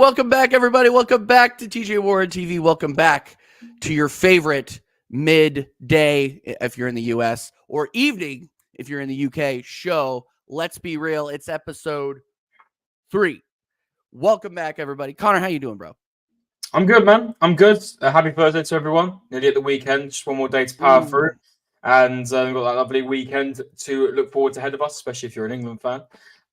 Welcome back, everybody. Welcome back to TJ Warren TV. Welcome back to your favorite midday, if you're in the US, or evening, if you're in the UK, show. Let's Be Real. It's episode 3. Welcome back, everybody. Connor, how you doing, bro? I'm good, man. I'm good. Happy Thursday to everyone. Nearly at the weekend. Just one more day to power through. And we've got that lovely weekend to look forward to ahead of us, especially if you're an England fan.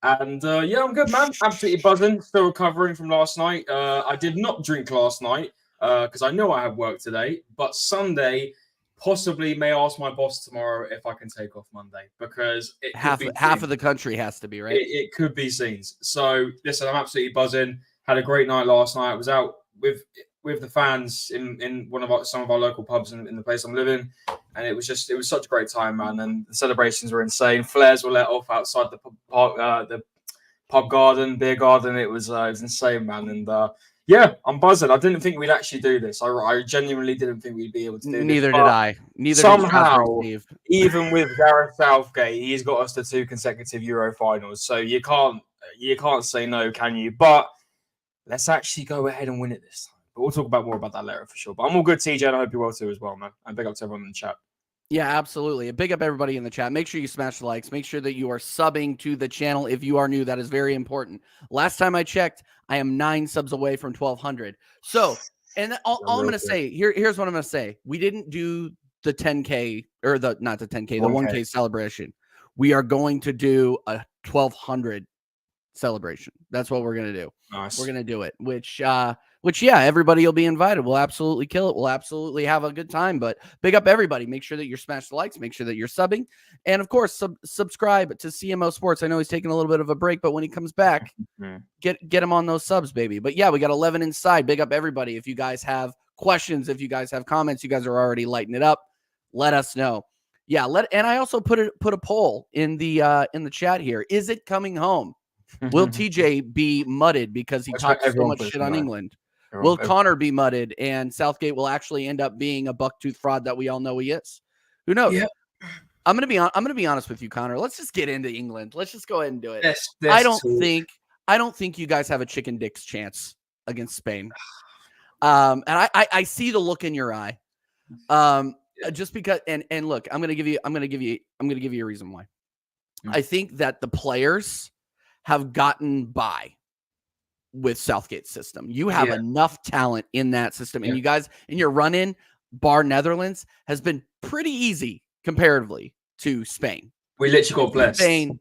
And yeah, I'm good, man. Absolutely buzzing. Still recovering from last night. I did not drink last night because I know I have work today. But Sunday, possibly may ask my boss tomorrow if I can take off Monday because it half of the country has to be, right? It could be scenes. So listen, I'm absolutely buzzing. Had a great night last night. I was out with the fans in some of our local pubs in the place I'm living, and it was such a great time, man. And the celebrations were insane. Flares were let off outside the pub garden, beer garden. It was insane, man. And yeah, I'm buzzing. I didn't think we'd actually do this. I genuinely didn't think we'd be able to do Neither this. did I. Neither somehow, did even with Gareth Southgate, he's got us to 2 consecutive Euro finals. So you can't say no, can you? But let's actually go ahead and win it this time. But we'll talk more about that later for sure. But I'm all good, TJ, and I hope you're well too as well, man. And big up to everyone in the chat. Yeah, absolutely. Big up everybody in the chat. Make sure you smash the likes. Make sure that you are subbing to the channel if you are new. That is very important. Last time I checked, I am 9 subs away from 1,200. So, and all I'm going to say, here's what I'm going to say. We didn't do the 10K, or not the 10K, the 1K celebration. We are going to do a 1,200 celebration. That's what we're going to do. Nice. We're going to do it, which, yeah, everybody will be invited. We'll absolutely kill it. We'll absolutely have a good time, but big up everybody. Make sure that you're smash the likes, make sure that you're subbing, and of course, subscribe to CMO Sports. I know he's taking a little bit of a break, but when he comes back, get him on those subs, baby. But yeah, we got 11 inside. Big up everybody. If you guys have questions, if you guys have comments, you guys are already lighting it up. Let us know. Yeah, and I also put a poll in the chat here. Is it coming home? Will TJ be mudded because he talks so much shit on England? Will Connor be mudded and Southgate will actually end up being a bucktooth fraud that we all know he is? Who knows? Yeah. I'm gonna be honest with you, Connor. Let's just get into England. Let's just go ahead and do it. I don't think you guys have a chicken dicks chance against Spain. And I see the look in your eye. Just because and look, I'm gonna give you a reason why. I think that the players have gotten by with Southgate's system. You have enough talent in that system, and you guys in your run-in, bar Netherlands, has been pretty easy comparatively to Spain. We literally got blessed. Spain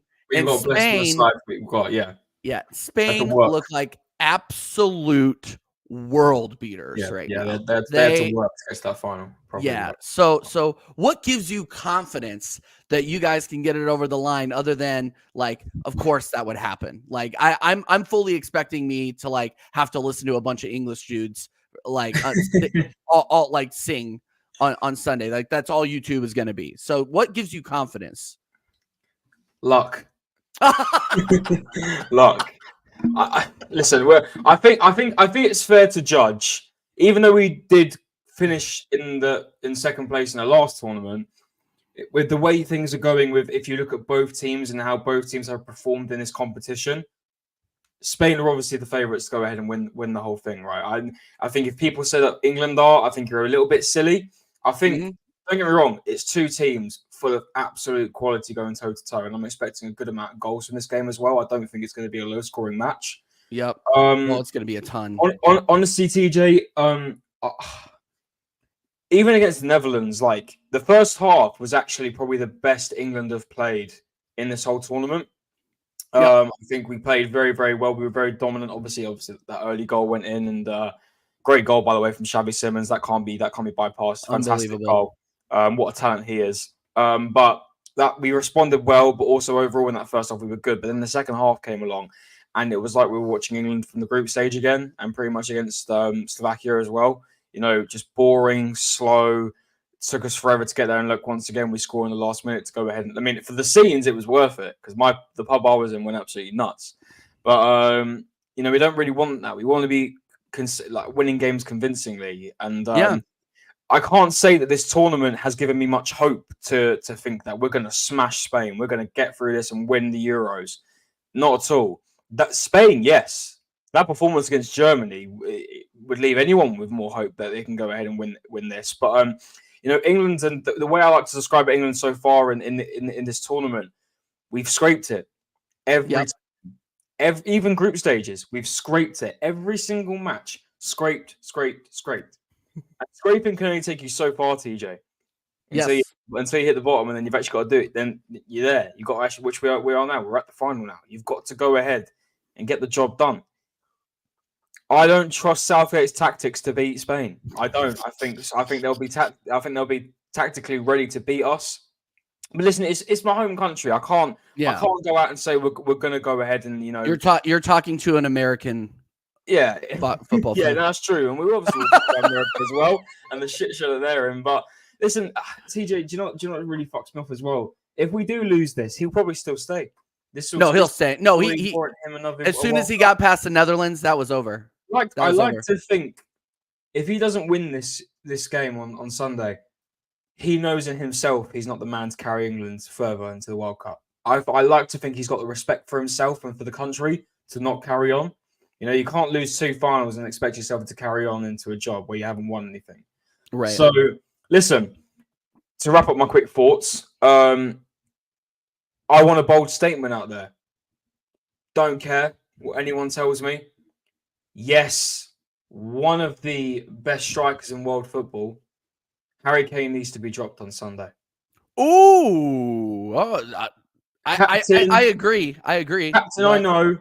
look like absolute world beaters right now. They're to work to get that final. So what gives you confidence that you guys can get it over the line other than, like, of course that would happen? Like, I'm fully expecting me to, like, have to listen to a bunch of English dudes like all like sing on Sunday. Like, that's all YouTube is going to be. So what gives you confidence? Luck. Luck. Listen, I think it's fair to judge, even though we did finish in second place in the last tournament, with the way things are going. With, if you look at both teams and how both teams have performed in this competition, Spain are obviously the favourites to go ahead and win the whole thing, right? I think if people say that England are, I think you're a little bit silly. I think, don't get me wrong, it's 2 teams full of absolute quality going toe to toe, and I'm expecting a good amount of goals from this game as well. I don't think it's going to be a low scoring match. Yep. Well, it's going to be a ton. Honestly, TJ, even against the Netherlands, like, the first half was actually probably the best England have played in this whole tournament. I think we played very, very well. We were very dominant. Obviously, that early goal went in, and great goal, by the way, from Xavi Simons. That can't be bypassed. Fantastic goal. What a talent he is. But that we responded well, but also overall in that first half we were good. But then the second half came along, and it was like we were watching England from the group stage again, and pretty much against Slovakia as well. You know, just boring, slow. Took us forever to get there, and look, once again we score in the last minute to go ahead. I mean, for the scenes, it was worth it because the pub I was in went absolutely nuts. But you know, we don't really want that. We want to be winning games convincingly, and I can't say that this tournament has given me much hope to think that we're going to smash Spain. We're going to get through this and win the Euros. Not at all. That Spain, yes, that performance against Germany would leave anyone with more hope that they can go ahead and win this. But England, and the way I like to describe England so far in this tournament, we've scraped it every even group stages. We've scraped it every single match. Scraped. And scraping can only take you so far, TJ. Until you hit the bottom, and then you've actually got to do it. Then you're there. You've got to actually, which we are now. We're at the final now. You've got to go ahead and get the job done. I don't trust Southgate's tactics to beat Spain. I don't. I think they'll be tactically ready to beat us. But listen, it's my home country. I can't go out and say we're going to go ahead and You're talking to an American. Yeah, football. Yeah, that's true, and we obviously America as well, and the shit show that they're in. But listen, TJ, do you know what really fucks me off as well? If we do lose this, he'll probably still stay. He'll stay. No, he as soon as he got past the Netherlands, that was over. I like to think if he doesn't win this game on Sunday, he knows in himself he's not the man to carry England further into the World Cup. I like to think he's got the respect for himself and for the country to not carry on. You can't lose 2 finals and expect yourself to carry on into a job where you haven't won anything. Right. So, listen, to wrap up my quick thoughts, I want a bold statement out there. Don't care what anyone tells me. Yes, one of the best strikers in world football, Harry Kane, needs to be dropped on Sunday. Ooh. I agree. Captain, I know.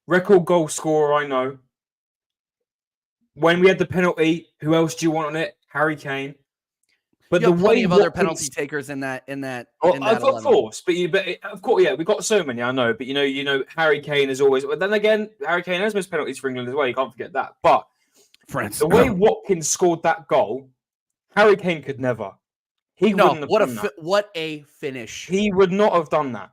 Record goal scorer, I know. When we had the penalty, who else do you want on it? Harry Kane. But the plenty of other penalty takers in that. Of course, of course, yeah, we've got so many. I know, but Harry Kane is always. But then again, Harry Kane has missed penalties for England as well. You can't forget that. But the way Watkins scored that goal, Harry Kane could never. Wouldn't have done that. What a finish! He would not have done that.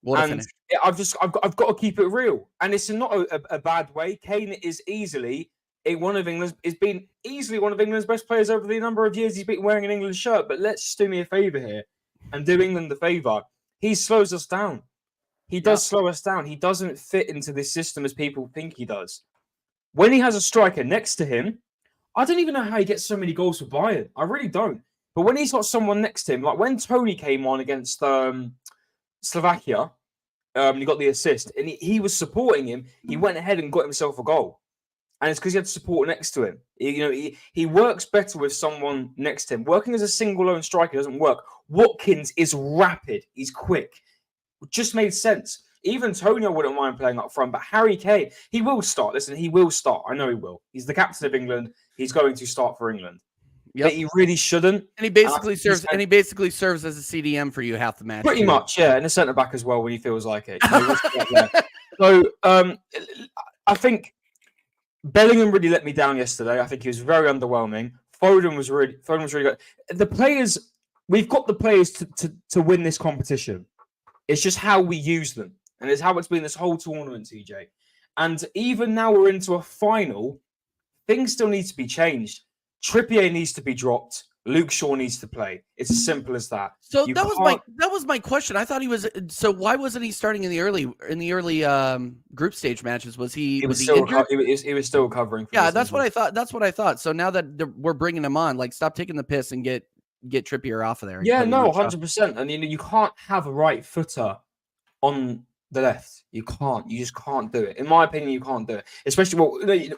What a finish! I've got to keep it real, and it's not a bad way. Kane is easily one of England's best players over the number of years he's been wearing an England shirt. But let's just do me a favour here and do England the favour. He slows us down. He does slow us down. He doesn't fit into this system as people think he does. When he has a striker next to him, I don't even know how he gets so many goals for Bayern. I really don't. But when he's got someone next to him, like when Tony came on against Slovakia, he got the assist, and he was supporting him. He went ahead and got himself a goal. And it's because he had support next to him. He works better with someone next to him. Working as a single lone striker doesn't work. Watkins is rapid. He's quick. It just made sense. Even Tony, I wouldn't mind playing up front. But Harry Kane, he will start. Listen, he will start. I know he will. He's the captain of England. He's going to start for England. Yep. But he really shouldn't. And he basically serves. And he basically serves as a CDM for you half the match. Pretty much, yeah. And a centre back as well when he feels like it. So I think Bellingham really let me down yesterday. I think he was very underwhelming. Foden was really good. The players, we've got the players to win this competition. It's just how we use them, and it's how it's been this whole tournament, TJ. And even now we're into a final, things still need to be changed. Trippier needs to be dropped. Luke Shaw needs to play. It's as simple as that. So that was my question. I thought he was. So why wasn't he starting in the early group stage matches? Was he still injured? He was still recovering. Yeah, that's what I thought. That's what I thought. So now that we're bringing him on, like, stop taking the piss and get Trippier off of there. Yeah, no, 100%. And you can't have a right footer on the left. You can't. You just can't do it. In my opinion, you can't do it. Especially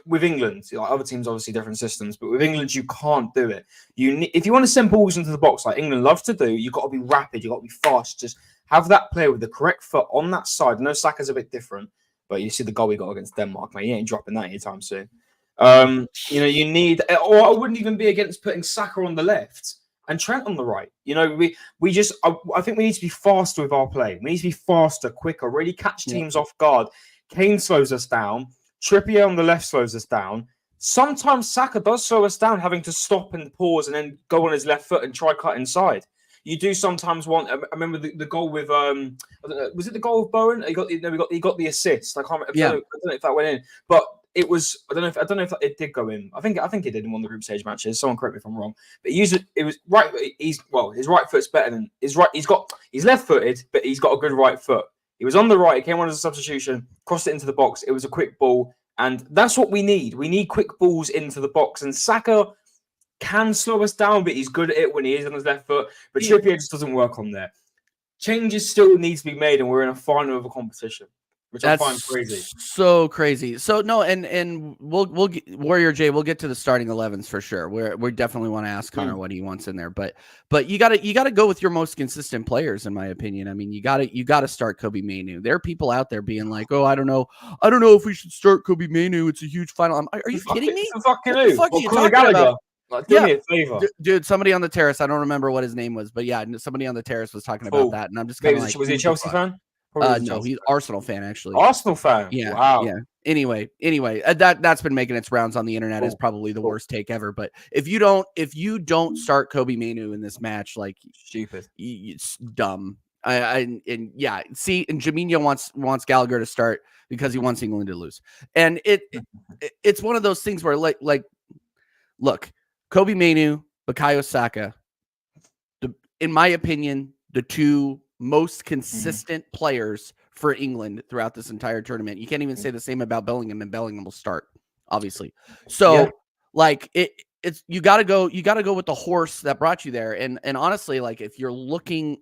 with England. Like, other teams, obviously different systems, but with England, you can't do it. If you want to send balls into the box like England loves to do, you've got to be rapid. You've got to be fast. Just have that player with the correct foot on that side. I know Saka's a bit different, but you see the goal we got against Denmark, mate. He ain't dropping that anytime soon. You need, or I wouldn't even be against putting Saka on the left and Trent on the right. I think we need to be faster with our play. We need to be faster, quicker, really catch teams off guard. Kane slows us down. Trippier on the left slows us down. Sometimes Saka does slow us down, having to stop and pause and then go on his left foot and try cut inside. You do sometimes want. I remember the goal with was it the goal with Bowen? He got the assist. I don't know if that went in, but it was. I don't know if it did go in. I think it did in one of the group stage matches. Someone correct me if I'm wrong. But it was right. His right foot's better than his right. He's left-footed, but he's got a good right foot. He was on the right. He came on as a substitution, crossed it into the box. It was a quick ball, And that's what we need. We need quick balls into the box. And Saka can slow us down, but he's good at it when he is on his left foot. But Trippier just doesn't work on there. Changes still need to be made, and we're in a final of a competition, which I find crazy. So crazy. So no, and we'll Warrior J, we'll get to the starting 11s for sure. We definitely want to ask Connor what he wants in there, but you gotta go with your most consistent players, in my opinion. I mean, you gotta start Kobe Mainoo. There are people out there being like, oh, I don't know if we should start Kobe Mainoo. It's a huge final. Are you kidding me? What the fuck are you talking about? Like, do me a favor. Dude, somebody on the terrace, I don't remember what his name was, but yeah, somebody on the terrace was talking about that, and I'm just kind of like, was he a Chelsea fan? No, he's Arsenal fan, actually. Arsenal fan? Yeah. Wow. Yeah. Anyway, that's been making its rounds on the internet as probably the worst take ever. But if you don't start Kobe Mainoo in this match, like, stupid, it's dumb. And Jaminho wants Gallagher to start because he wants England to lose, and it's one of those things where like look. Kobe Mainoo, Bukayo Saka, in my opinion, the two most consistent players for England throughout this entire tournament. You can't even say the same about Bellingham, and Bellingham will start, obviously. So, it's you got to go with the horse that brought you there. And honestly, like if you're looking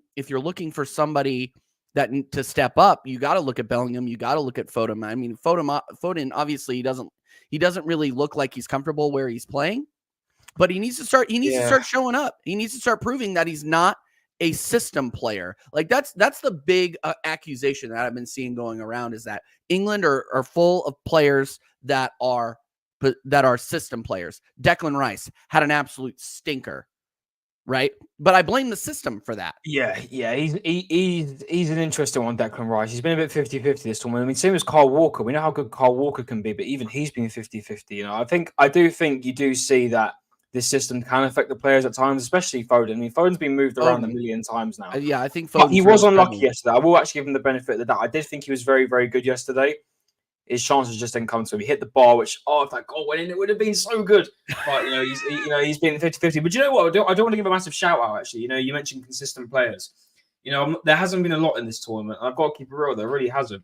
for somebody that to step up, you got to look at Bellingham. You got to look at Foden. I mean, Foden obviously he doesn't really look like he's comfortable where he's playing. But he needs to start. He needs to start showing up. He needs to start proving that he's not a system player. Like that's the big accusation that I've been seeing going around, is that England are full of players that are system players. Declan Rice had an absolute stinker, right? But I blame the system for that. Yeah. He's an interesting one, Declan Rice. He's been a bit 50-50 this tournament. I mean, same as Kyle Walker. We know how good Kyle Walker can be, but even he's been 50-50. You know, I do think you do see that this system can affect the players at times, especially Foden. I mean, Foden's been moved around a million times now. Yeah, I think Foden. He was unlucky yesterday. I will actually give him the benefit of the doubt. I did think he was very, very good yesterday. His chances just didn't come to him. He hit the bar, which, if that goal went in, it would have been so good. But, he's been 50-50. But you know what? I don't want to give a massive shout out, actually. You know, you mentioned consistent players. You know, there hasn't been a lot in this tournament. I've got to keep it real. There really hasn't.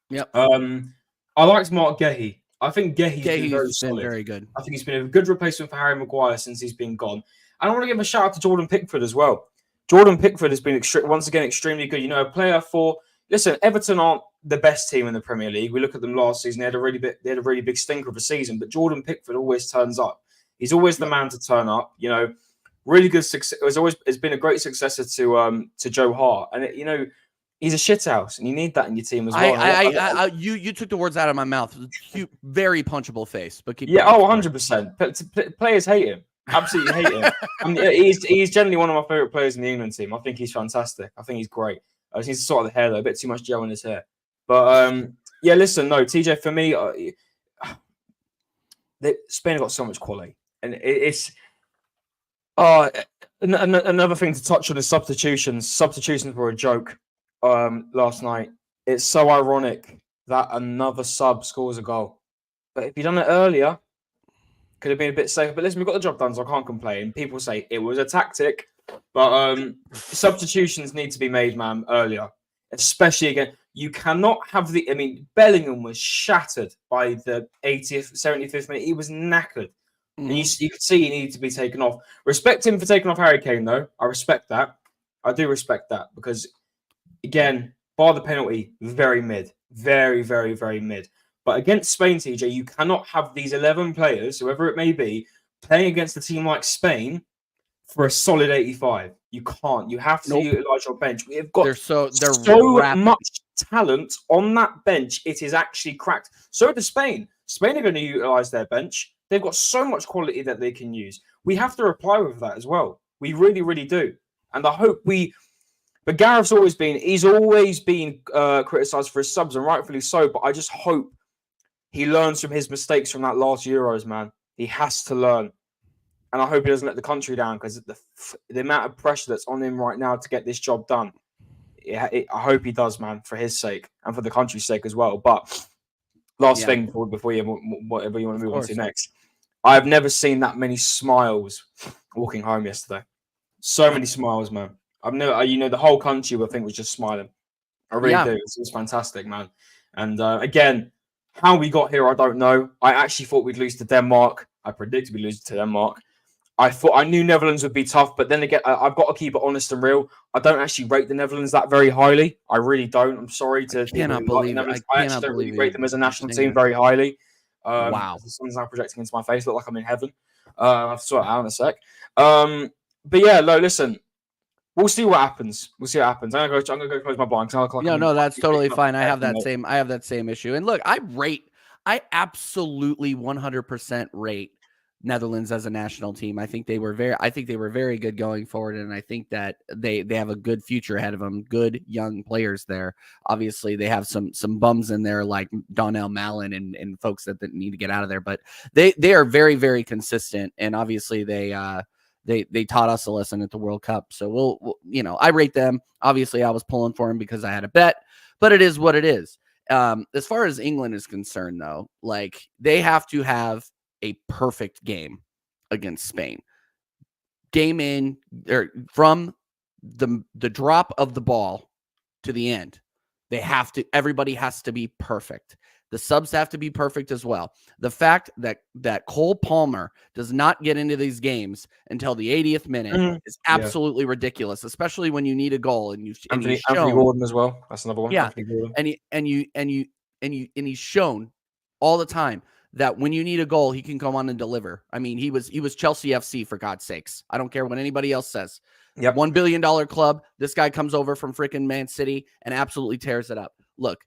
Yep. I liked Mark Gehi. I think Gehi's been very good. I think he's been a good replacement for Harry Maguire since he's been gone. And I want to give a shout out to Jordan Pickford as well. Jordan Pickford has been once again extremely good. You know, a player for Everton aren't the best team in the Premier League. We look at them last season; they had a really big stinker of a season. But Jordan Pickford always turns up. He's always the man to turn up. You know, really good success. It's been a great successor to Joe Hart, and he's a shithouse, and you need that in your team as well. You took the words out of my mouth. Cute, very punchable face, but keep 100%. Players hate him. Absolutely hate him. I mean, he's generally one of my favorite players in the England team. I think he's fantastic. I think he's great. I just need to sort of the hair though, a bit too much gel in his hair. But listen, no, TJ, for me, Spain have got so much quality, and it's another thing to touch on is substitutions. Substitutions were a joke last night. It's so ironic that another sub scores a goal, but if you'd done it earlier, could have been a bit safer. But listen, we got the job done, so I can't complain. People say it was a tactic, but substitutions need to be made, man, earlier. Especially again, you cannot have Bellingham was shattered by the 80th, 75th minute. He was knackered. And you could see he needed to be taken off. Respect him for taking off Harry Kane, though. I respect that. I do respect that because, again, bar the penalty, very mid. Very, very, very mid. But against Spain, TJ, you cannot have these 11 players, whoever it may be, playing against a team like Spain for a solid 85. You can't. You have to utilise your bench. We have got so much talent on that bench. It is actually cracked. So does Spain. Spain are going to utilise their bench. They've got so much quality that they can use. We have to reply with that as well. We really, really do. And I hope But Gareth's always been criticised for his subs, and rightfully so. But I just hope he learns from his mistakes from that last Euros, man. He has to learn. And I hope he doesn't let the country down, because the amount of pressure that's on him right now to get this job done, I hope he does, man, for his sake and for the country's sake as well. But last thing before whatever you want to move on to next, I've never seen that many smiles walking home yesterday. So many smiles, man. I've never, the whole country I think was just smiling. I really do. It was fantastic, man. And again, How we got here, I don't know. I actually thought we'd lose to Denmark. I predicted we'd lose to Denmark. I knew Netherlands would be tough, but then again, I've got to keep it honest and real. I don't actually rate the Netherlands that very highly. I really don't. I'm sorry to people who like the Netherlands. I actually don't really rate them as a national team very highly. Wow. The sun's now projecting into my face. Look like I'm in heaven. I have to sort it out in a sec. But yeah, no, listen. We'll see what happens. I'm gonna go close my blinds. No, that's totally fine. I have that same issue. And look, I absolutely 100% rate Netherlands as a national team. I think they were very good going forward, and I think that they have a good future ahead of them. Good young players there. Obviously, they have some bums in there like Donnell Mallon and folks that need to get out of there, but they are very, very consistent, and obviously they taught us a lesson at the World Cup. So we'll I rate them. Obviously, I was pulling for them because I had a bet, but it is what it is. As far as England is concerned, though, like they have to have a perfect game against Spain. Game in or from the drop of the ball to the end. Everybody has to be perfect. The subs have to be perfect as well. The fact that Cole Palmer does not get into these games until the 80th minute is absolutely ridiculous, especially when you need a goal and Anthony Gordon as well. That's another one. Yeah, and he's shown all the time that when you need a goal, he can come on and deliver. I mean, he was Chelsea FC, for God's sakes. I don't care what anybody else says. Yep. $1 billion club. This guy comes over from freaking Man City and absolutely tears it up. Look,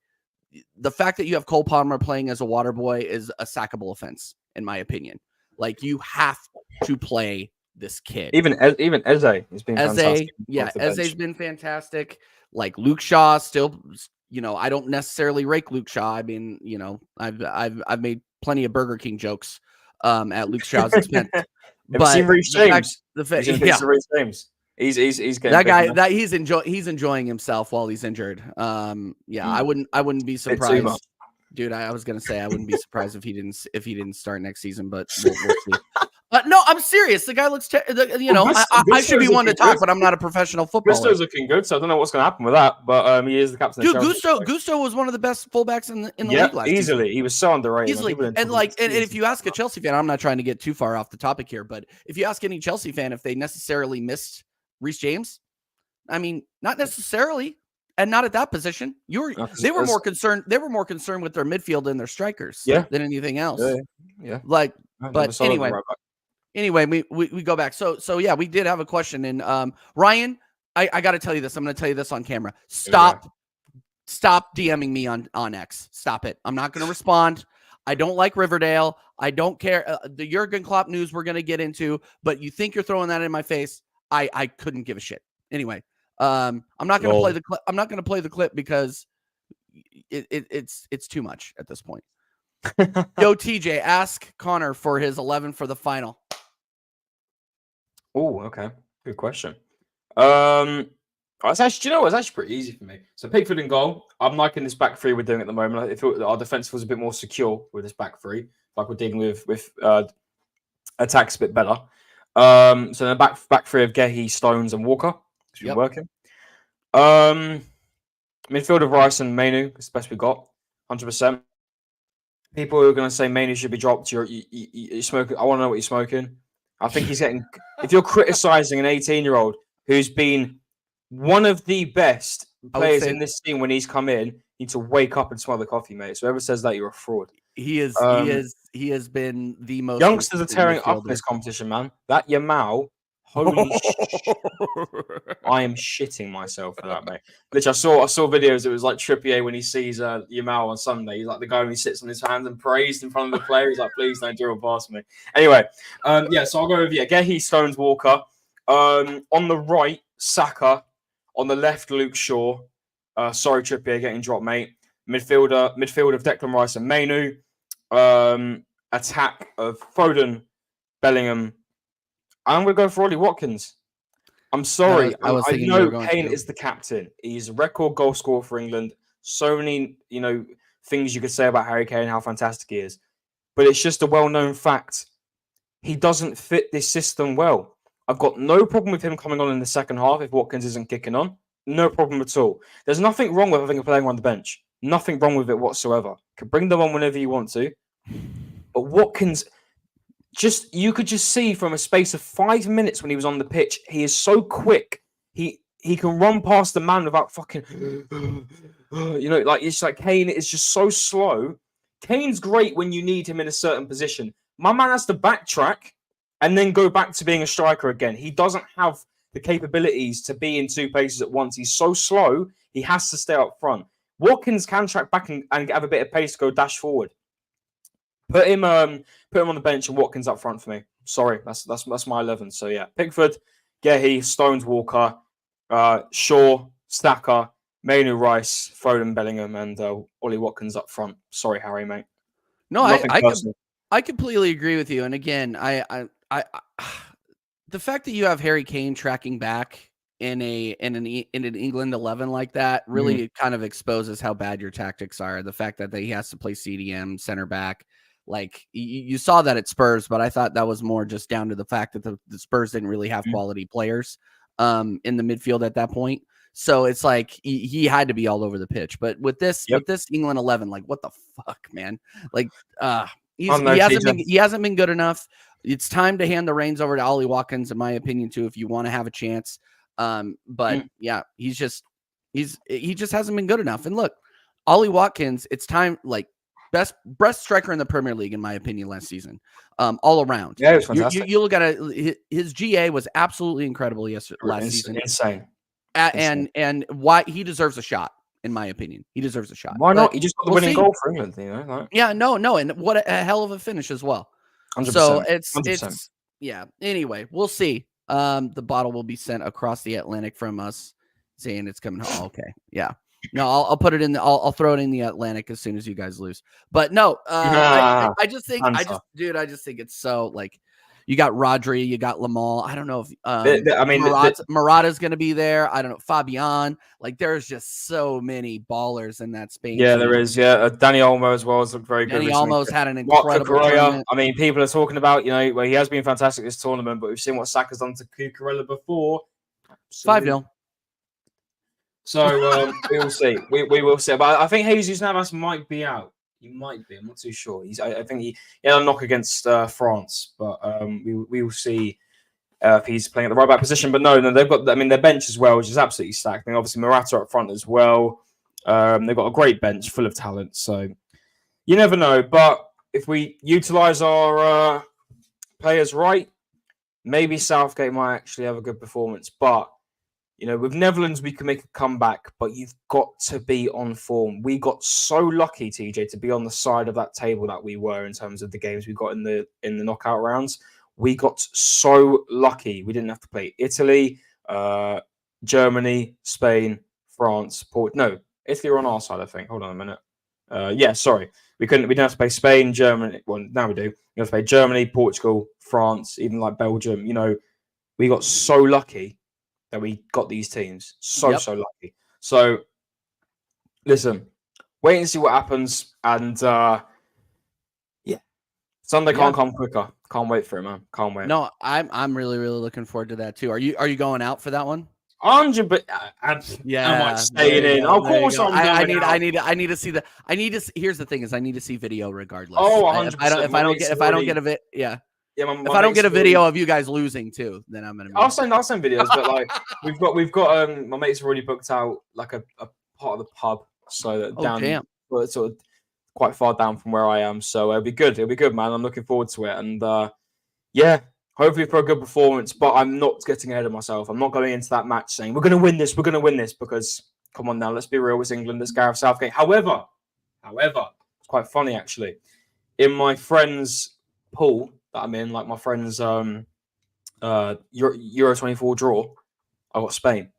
the fact that you have Cole Palmer playing as a water boy is a sackable offense, in my opinion. Like, you have to play this kid. Even Eze has been fantastic. Yeah, Eze's been fantastic. Like Luke Shaw still, I don't necessarily rake Luke Shaw. I mean, I've made plenty of Burger King jokes at Luke Shaw's expense. Have you seen Reece James? Reece James. He's getting that guy that he's enjoying himself while he's injured. I wouldn't be surprised, dude. I was gonna say I wouldn't be surprised if he didn't start next season, but we'll see. No, I'm serious. The guy looks, I should be one to talk, but I'm not a professional footballer. Gusto's looking good, so I don't know what's going to happen with that. But he is the captain. Dude, Gusto was one of the best fullbacks in the league last easily. season. He was so underrated. Easily, and if you ask a Chelsea fan, I'm not trying to get too far off the topic here, but if you ask any Chelsea fan if they necessarily missed Reece James, I mean, not necessarily, and not at that position. They were more concerned with their midfield and their strikers, than anything else. Yeah. But anyway, we go back. So yeah, we did have a question, and Ryan, I got to tell you this. I'm going to tell you this on camera. Stop DMing me on X. Stop it. I'm not going to respond. I don't like Riverdale. I don't care. The Jurgen Klopp news we're going to get into, but you think you're throwing that in my face? I couldn't give a shit. Anyway, I'm not going to play the clip. I'm not going to play the clip because it's too much at this point. Yo, TJ, ask Connor for his 11 for the final. Oh, okay. Good question. It's actually pretty easy for me. So Pickford in goal. I'm liking this back three we're doing at the moment. I feel our defense feels a bit more secure with this back three. Like we're dealing with attacks a bit better. So the back three of Gehi, Stones, and Walker. It's been working. Midfield of Rice and Mainu. It's the best we got. 100%. People who are going to say Mainu should be dropped. You're smoking. I want to know what you're smoking. I think he's getting. If you're criticizing an 18-year-old who's been one of the best players in this team when he's come in, you need to wake up and smell the coffee, mate. So whoever says that, you're a fraud. He is. He has been the most. Youngsters are tearing up in this competition, man. That Yamal, holy shit! I am shitting myself for that, mate. Which I saw videos. It was like Trippier when he sees Yamal on Sunday. He's like the guy when he sits on his hands and prays in front of the player. He's like, please don't dribble past me. Anyway, so I'll go with Gehi, Stones, Walker. On the right, Saka. On the left, Luke Shaw. Sorry, Trippier getting dropped, mate. Midfield of Declan Rice and Mainu. Attack of Foden, Bellingham. I'm going to go for Ollie Watkins. I'm sorry. I know Kane is the captain. He's a record goal scorer for England. So many, things you could say about Harry Kane, how fantastic he is. But it's just a well-known fact. He doesn't fit this system well. I've got no problem with him coming on in the second half if Watkins isn't kicking on. No problem at all. There's nothing wrong with having a player on the bench. Nothing wrong with it whatsoever. You can bring them on whenever you want to. But Watkins, you could just see from a space of 5 minutes when he was on the pitch, he is so quick. He can run past the man without fucking, it's like Kane is just so slow. Kane's great when you need him in a certain position. My man has to backtrack and then go back to being a striker again. He doesn't have the capabilities to be in two places at once. He's so slow, he has to stay up front. Watkins can track back and have a bit of pace to go dash forward. Put him on the bench and Watkins up front for me. Sorry, that's my 11. So yeah, Pickford, Gehi, Stones, Walker, Shaw, Stacker, Mainu, Rice, Foden, Bellingham, and Ollie Watkins up front. Sorry, Harry, mate. No, I completely agree with you. And again, I the fact that you have Harry Kane tracking back in an England 11 like that really kind of exposes how bad your tactics are. The fact that he has to play CDM center back. Like you saw that at Spurs, but I thought that was more just down to the fact that the Spurs didn't really have quality players in the midfield at that point. So it's like he had to be all over the pitch. But with this England 11, like what the fuck, man? Like he hasn't been good enough. It's time to hand the reins over to Ollie Watkins, in my opinion, too, if you want to have a chance. But yeah, he just hasn't been good enough. And look, Ollie Watkins, it's time, like best striker in the Premier League, in my opinion, last season, all around. Yeah, it was fantastic. You look at it, his GA was absolutely incredible last season. Insane. And why he deserves a shot, in my opinion. He deserves a shot. Why not? He just got the winning goal for England, Like. Yeah, no, and what a hell of a finish as well. 100%, so it's 100%. Yeah. Anyway, we'll see. The bottle will be sent across the Atlantic from us, saying it's coming home. Okay, yeah. No, I'll put it in. I'll throw it in the Atlantic as soon as you guys lose. But no, I just think it's so like. You got Rodri, you got Lamal. I don't know if Morata's going to be there. I don't know, Fabian. Like there's just so many ballers in that Spain. Yeah, there is. Yeah, Danny Olmo as well has looked very good. Danny Olmo's had an incredible tournament. I mean, people are talking about where he has been fantastic this tournament, but we've seen what Saka's done to Cucurella before. 5-0. So we will see. We will see. But I think Jesus Navas might be out. He might be. I'm not too sure. I think he had a knock against France, but we will see if he's playing at the right back position. But no, they've got. I mean, their bench as well, which is absolutely stacked. I mean, obviously Morata up front as well. They've got a great bench full of talent. So you never know. But if we utilize our players right, maybe Southgate might actually have a good performance. But with Netherlands, we can make a comeback, but you've got to be on form. We got so lucky, TJ, to be on the side of that table that we were in terms of the games we got in the knockout rounds. We got so lucky. We didn't have to play Italy, Germany, Spain, France, No, Italy were on our side, I think. Hold on a minute. Sorry. We didn't have to play Spain, Germany. Well, now we do. We have to play Germany, Portugal, France, even like Belgium. We got so lucky that we got these teams. So lucky. So, listen, wait and see what happens. And, Sunday can't come quicker. Can't wait for it, man. Can't wait. No, I'm really, really looking forward to that, too. Are you going out for that one? 100, but am I staying in? Of course I'm going out. I need to see the. Here's the thing: is I need to see video regardless. Oh, 100%. If I don't get a bit, yeah. Yeah, if I don't get a video of you guys losing too, then I'm gonna. I'll send videos, but like we've got my mates have already booked out like a part of the pub, so that well, it's sort of quite far down from where I am. So it'll be good. It'll be good, man. I'm looking forward to it, and hopefully for a good performance. But I'm not getting ahead of myself. I'm not going into that match saying we're going to win this. We're going to win this because come on now, let's be real. It's England. It's Gareth Southgate. However, it's quite funny actually. In my friend's pool that I'm in, like my friend's Euro 24 draw, I got Spain.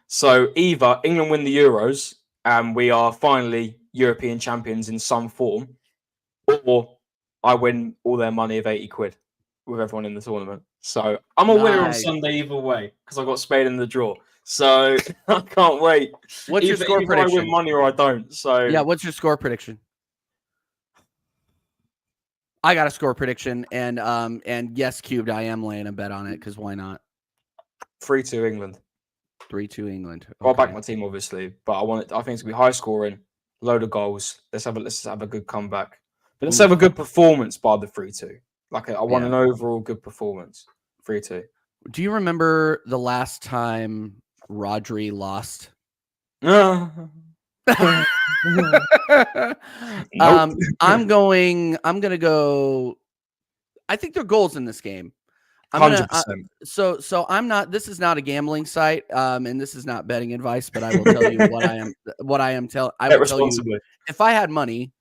So either England win the Euros and we are finally European champions in some form, or I win all their money of 80 quid with everyone in the tournament. So I'm a winner on Sunday either way because I got Spain in the draw. So I can't wait. What's your score prediction? I win money or I don't. So yeah, what's your score prediction? I got a score prediction, and yes, cubed. I am laying a bet on it because why not? 3-2 England. 3-2 England. Okay. I'll back my team obviously, but I think it's gonna be high scoring, load of goals. Let's have a good comeback. But let's have a good performance by the 3-2. Like I want an overall good performance. 3-2. Do you remember the last time Rodri lost? Nope. I'm gonna go. I think there are goals in this game. 100%. So I'm not. This is not a gambling site, and this is not betting advice. But I will tell you what I am. What I am tell. I will tell you. If I had money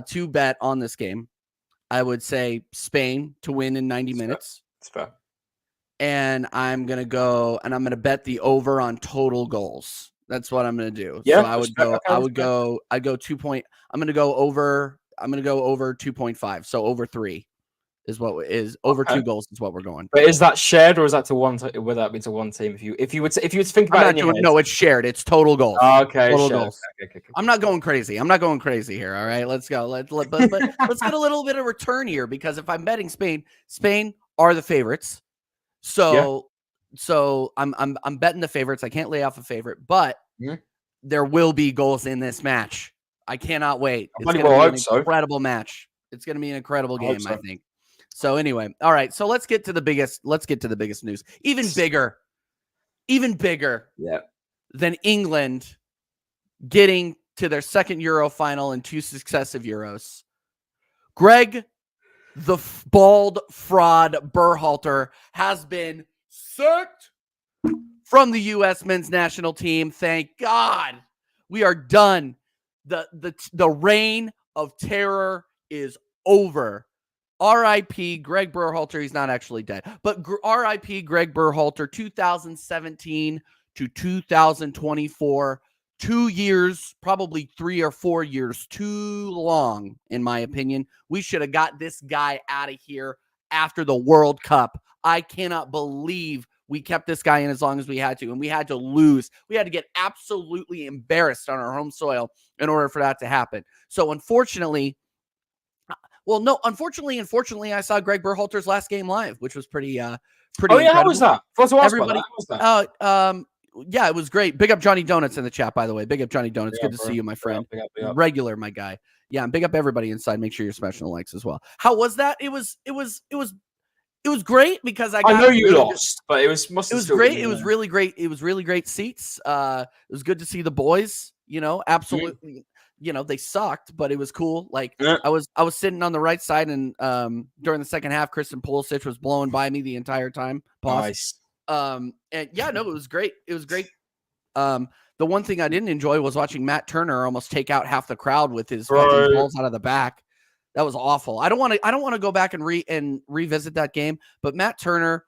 to bet on this game, I would say Spain to win in 90 minutes. That's fair. And I'm gonna go and I'm gonna bet the over on total goals. That's what I'm gonna do. Yeah, so I would go. I'd go 2 point. I'm gonna go over 2.5. So over 3 is what is over 2 goals is what we're going. But is that shared or is that to one? Would that be to one team? If you would think about it, no, it's shared. It's total goals. Okay, total goals. Okay. I'm not going crazy. I'm not going crazy here. All right, let's go. But let's get a little bit of return here because if I'm betting Spain are the favorites. So I'm betting the favorites. I can't lay off a favorite, but there will be goals in this match. I cannot wait. It's going to be an incredible match. It's going to be an incredible game, I think. So anyway, all right. So let's get to the biggest news. Even bigger than England getting to their second Euro final in 2 successive Euros. Greg the bald fraud BERHALTER has been sacked from the U.S. men's national team. Thank God we are done. The reign of terror is over. R.I.P. Greg BERHALTER. He's not actually dead, but R.I.P. Greg BERHALTER. 2017 to 2024. 2 years, probably 3 or 4 years, too long, in my opinion. We should have got this guy out of here after the World Cup. I cannot believe we kept this guy in as long as we had to, and we had to lose. We had to get absolutely embarrassed on our home soil in order for that to happen. So unfortunately, unfortunately, I saw Greg BERHALTER's last game live, which was pretty incredible. How was that? Everybody, how was that? Yeah, it was great. Big up Johnny Donuts in the chat, by the way. Big up Johnny Donuts. Good to see you, my friend. Big up. Regular, my guy. Yeah, and big up everybody inside. Make sure you're smashing the likes as well. How was that? It was great because I know you lost, but it was great. It was really great. It was really great seats. It was good to see the boys. Absolutely. They sucked, but it was cool. Like I was sitting on the right side, and during the second half, Kristen Pulisic was blowing by me the entire time. Nice. And yeah, no, it was great. It was great. The one thing I didn't enjoy was watching Matt Turner almost take out half the crowd with his fucking balls out of the back. That was awful. I don't want to go back and revisit that game, but Matt Turner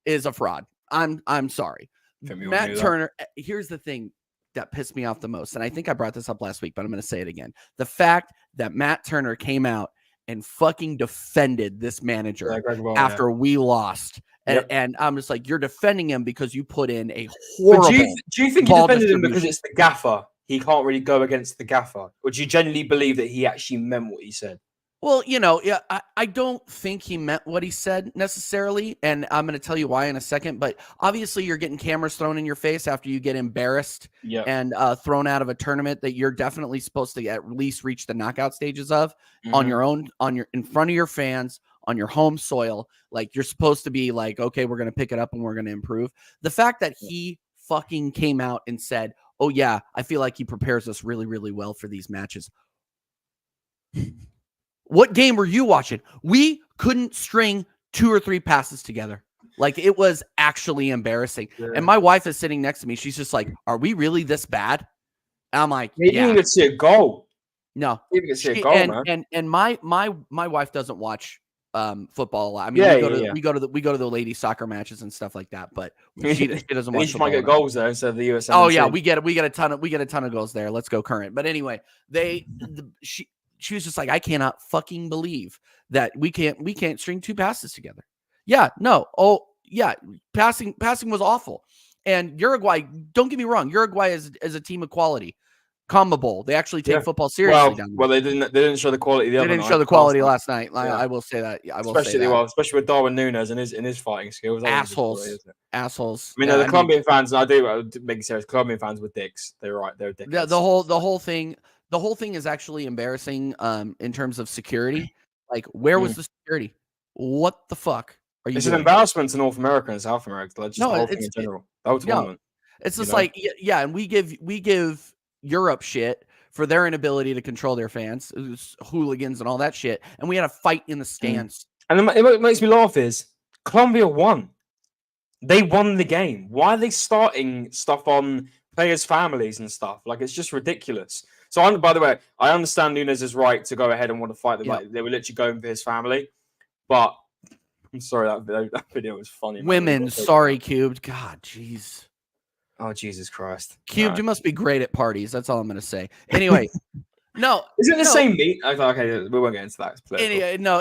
is a fraud. I'm sorry. Matt Turner, here's the thing that pissed me off the most, and I think I brought this up last week, but I'm going to say it again. The fact that Matt Turner came out and fucking defended this manager after we lost. And I'm just like, you're defending him because you put in a horrible. Do you think you defended him because it's the gaffer? He can't really go against the gaffer. Or do you genuinely believe that he actually meant what he said? Well, I don't think he meant what he said necessarily. And I'm going to tell you why in a second. But obviously, you're getting cameras thrown in your face after you get embarrassed and thrown out of a tournament that you're definitely supposed to at least reach the knockout stages of on your own, in front of your fans, on your home soil. Like, you're supposed to be like, okay, we're going to pick it up and we're going to improve. The fact that he fucking came out and said, oh, yeah, I feel like he prepares us really, really well for these matches. What game were you watching? We couldn't string 2 or 3 passes together. Like, it was actually embarrassing. Yeah. And my wife is sitting next to me. She's just like, are we really this bad? And I'm like, you didn't even see a goal. No. You didn't see a goal, man. And my wife doesn't watch football a lot. I mean, we go to the ladies soccer matches and stuff like that, but she doesn't watch. She might get goals there instead of the US. Oh yeah, we get a ton of goals there. Let's go current. But anyway, she was just like, I cannot fucking believe that we can't string 2 passes together. Yeah, no. Oh yeah, passing was awful. And Uruguay, don't get me wrong, Uruguay is a team of quality. CONMEBOL. They actually take football seriously down there. Well, they didn't show the quality the other night. They didn't show the quality last night. I will say that. Yeah, especially with Darwin Núñez and his fighting skills. Assholes. I mean, the Colombian fans, and I do make it serious. Colombian fans were dicks. They were right. They were dicks. The whole thing The whole thing is actually embarrassing in terms of security. Like, where was the security? What the fuck are you It's doing? an embarrassment to North America and South America. Like, just the whole thing in general. The whole tournament. It's just like, yeah, and we give Europe shit for their inability to control their fans, hooligans and all that shit, and we had a fight in the stands. And it makes me laugh is Colombia won. They won the game. Why are they starting stuff on players' families and stuff? Like, it's just ridiculous. So, by the way, I understand Nunez's right to go ahead and want to fight them. Like, they were literally going for his family. But I'm sorry, that video was funny. Women, sorry, Cubed. God, jeez. Oh, Jesus Christ. Cubed, you must be great at parties. That's all I'm going to say. Anyway, no. Is it the same meat? Okay, we won't get into that.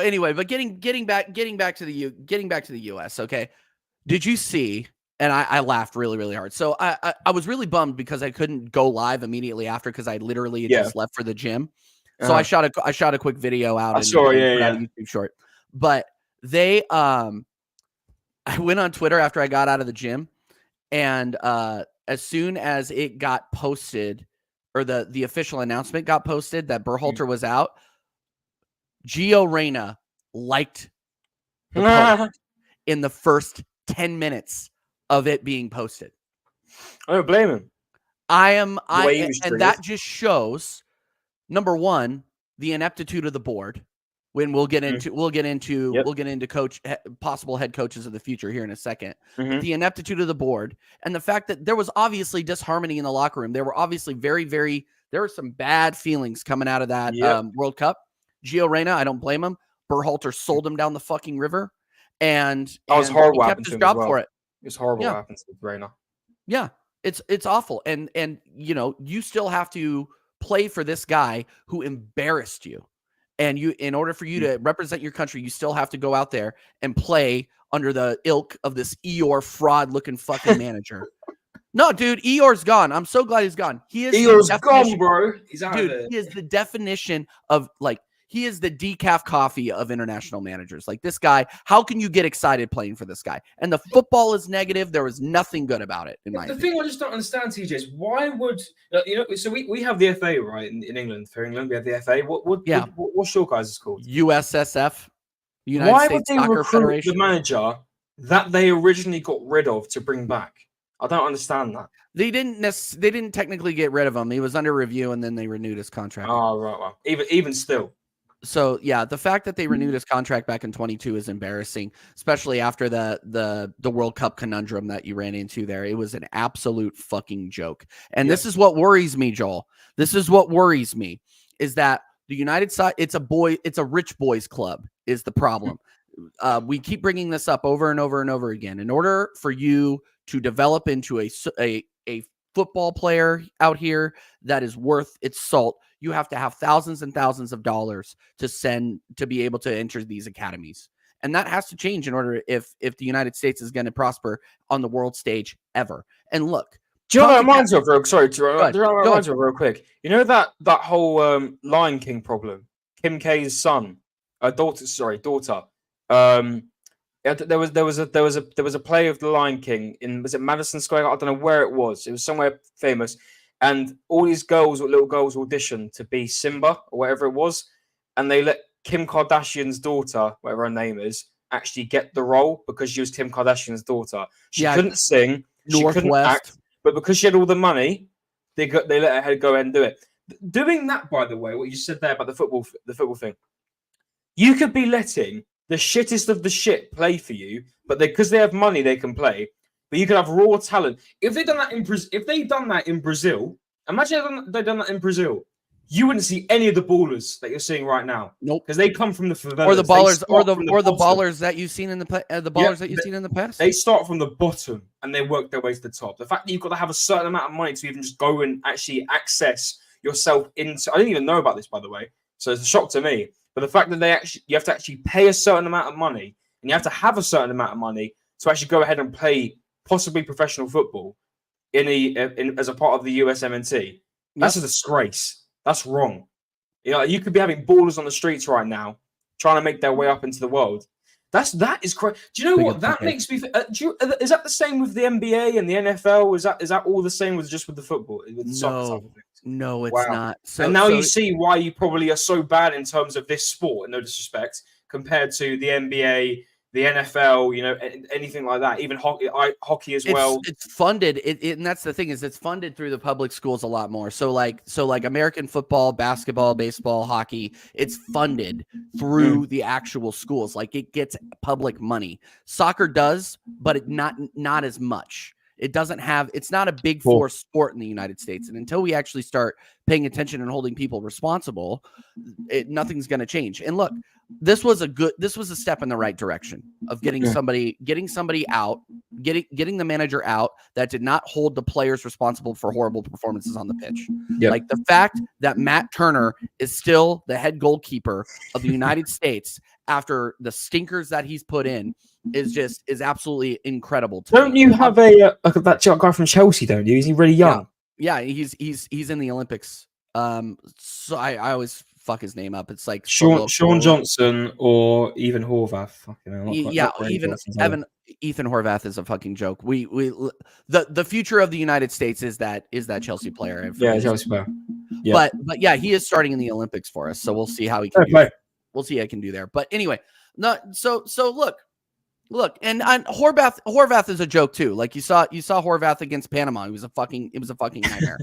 Anyway, but getting back to the US, okay? Did you see, and I laughed really, really hard. So I was really bummed because I couldn't go live immediately after because I literally just left for the gym. So I shot a quick video out. A YouTube short. But they I went on Twitter after I got out of the gym, and as soon as it got posted, or the official announcement got posted that Berhalter was out, Gio Reyna liked the post in the first 10 minutes of it being posted. I don't blame him. And that just shows, number one, the ineptitude of the board. When we'll get into possible head coaches of the future here in a second. The ineptitude of the board and the fact that there was obviously disharmony in the locker room. There were obviously there were some bad feelings coming out of that World Cup. Gio Reyna, I don't blame him. Berhalter sold him down the fucking river, and it was horrible. He kept his job for it. It was horrible. What happens with Reyna? Yeah, it's awful, and you still have to play for this guy who embarrassed you. And in order for you to represent your country, you still have to go out there and play under the ilk of this Eeyore fraud-looking fucking manager. No, dude, Eeyore's gone. I'm so glad he's gone. Eeyore's gone, bro. He's out of there. He is the definition of, like, he is the decaf coffee of international managers. Like, this guy, how can you get excited playing for this guy? And the football is negative. There was nothing good about it, in my opinion. The thing I just don't understand, TJ, is why would so we have the FA, right? In England, for England, we have the FA. What's your guys' called? USSF. United States Soccer Federation. The manager that they originally got rid of to bring back? I don't understand that. They didn't technically get rid of him. He was under review, and then they renewed his contract. Oh, right. Well, even still. So yeah, the fact that they renewed his contract back in 22 is embarrassing, especially after the World Cup conundrum that you ran into there. It was an absolute fucking joke. And this is what worries me, Joel. This is what worries me, is that the United side, it's a rich boys club is the problem. We keep bringing this up over and over and over again. In order for you to develop into a football player out here that is worth its salt, you have to have thousands and thousands of dollars to be able to enter these academies. And that has to change in order if the United States is going to prosper on the world stage ever. And look, do you know what reminds me of real? Sorry, reminds me of real quick. You know that whole Lion King problem. Kim K's son, daughter. There was a play of the Lion King was it Madison Square? I don't know where it was. It was somewhere famous. And all these little girls auditioned to be Simba or whatever it was. And they let Kim Kardashian's daughter, whatever her name is, actually get the role because she was Kim Kardashian's daughter. She couldn't sing, she couldn't act, but because she had all the money, they let her go ahead and do it. Doing that, by the way, what you said there about the football thing, you could be letting the shittest of the shit play for you, but because they have money, they can play. But you could have raw talent. If they'd done that in Brazil, imagine they'd done that in Brazil. You wouldn't see any of the ballers that you're seeing right now. Nope. Because they come from the favelas. Or the ballers, or the ballers that you've seen in the past. They start from the bottom and they work their way to the top. The fact that you've got to have a certain amount of money to even just go and actually access yourself into. I didn't even know about this, by the way, so it's a shock to me. But the fact that you have to actually pay a certain amount of money, and you have to have a certain amount of money to actually go ahead and play possibly professional football as a part of the USMNT. That's a disgrace. That's wrong. You could be having ballers on the streets right now trying to make their way up into the world. That is crazy. Do you know what that makes me? Is that the same with the NBA and the NFL? Is that all the same with just with the football? With no, No, it's Wow. not. And now you see why you probably are so bad in terms of this sport, no disrespect, compared to the NBA, the NFL, anything like that, even hockey as well. It's funded, and that's the thing, is it's funded through the public schools a lot more. So like American football, basketball, baseball, hockey, it's funded through the actual schools. Like it gets public money. Soccer does, but not as much. It doesn't have. It's not a big four sport in the United States, and until we actually start paying attention and holding people responsible, nothing's going to change. And look, this was a step in the right direction of getting somebody out, getting the manager out that did not hold the players responsible for horrible performances on the pitch. Yep. Like the fact that Matt Turner is still the head goalkeeper of the United States after the stinkers that he's put in is absolutely incredible to Don't me. You have that guy from Chelsea, don't you? Is he really young? Yeah, he's in the Olympics. So I always fuck his name up. It's like Sean Johnson or even Horvath. Fucking hell, Ethan Horvath is a fucking joke. The future of the United States is that Chelsea player. Yeah, Chelsea player. Yeah. But yeah, he is starting in the Olympics for us, so we'll see how he can do. We'll see how he can do there. But anyway, so look, and Horvath is a joke too. Like you saw Horvath against Panama. It was a fucking nightmare.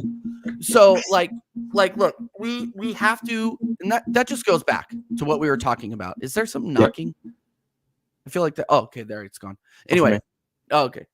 So like look, we have to, and that just goes back to what we were talking about. Is there some knocking? I feel like that. Oh, okay, there it's gone. Anyway, okay.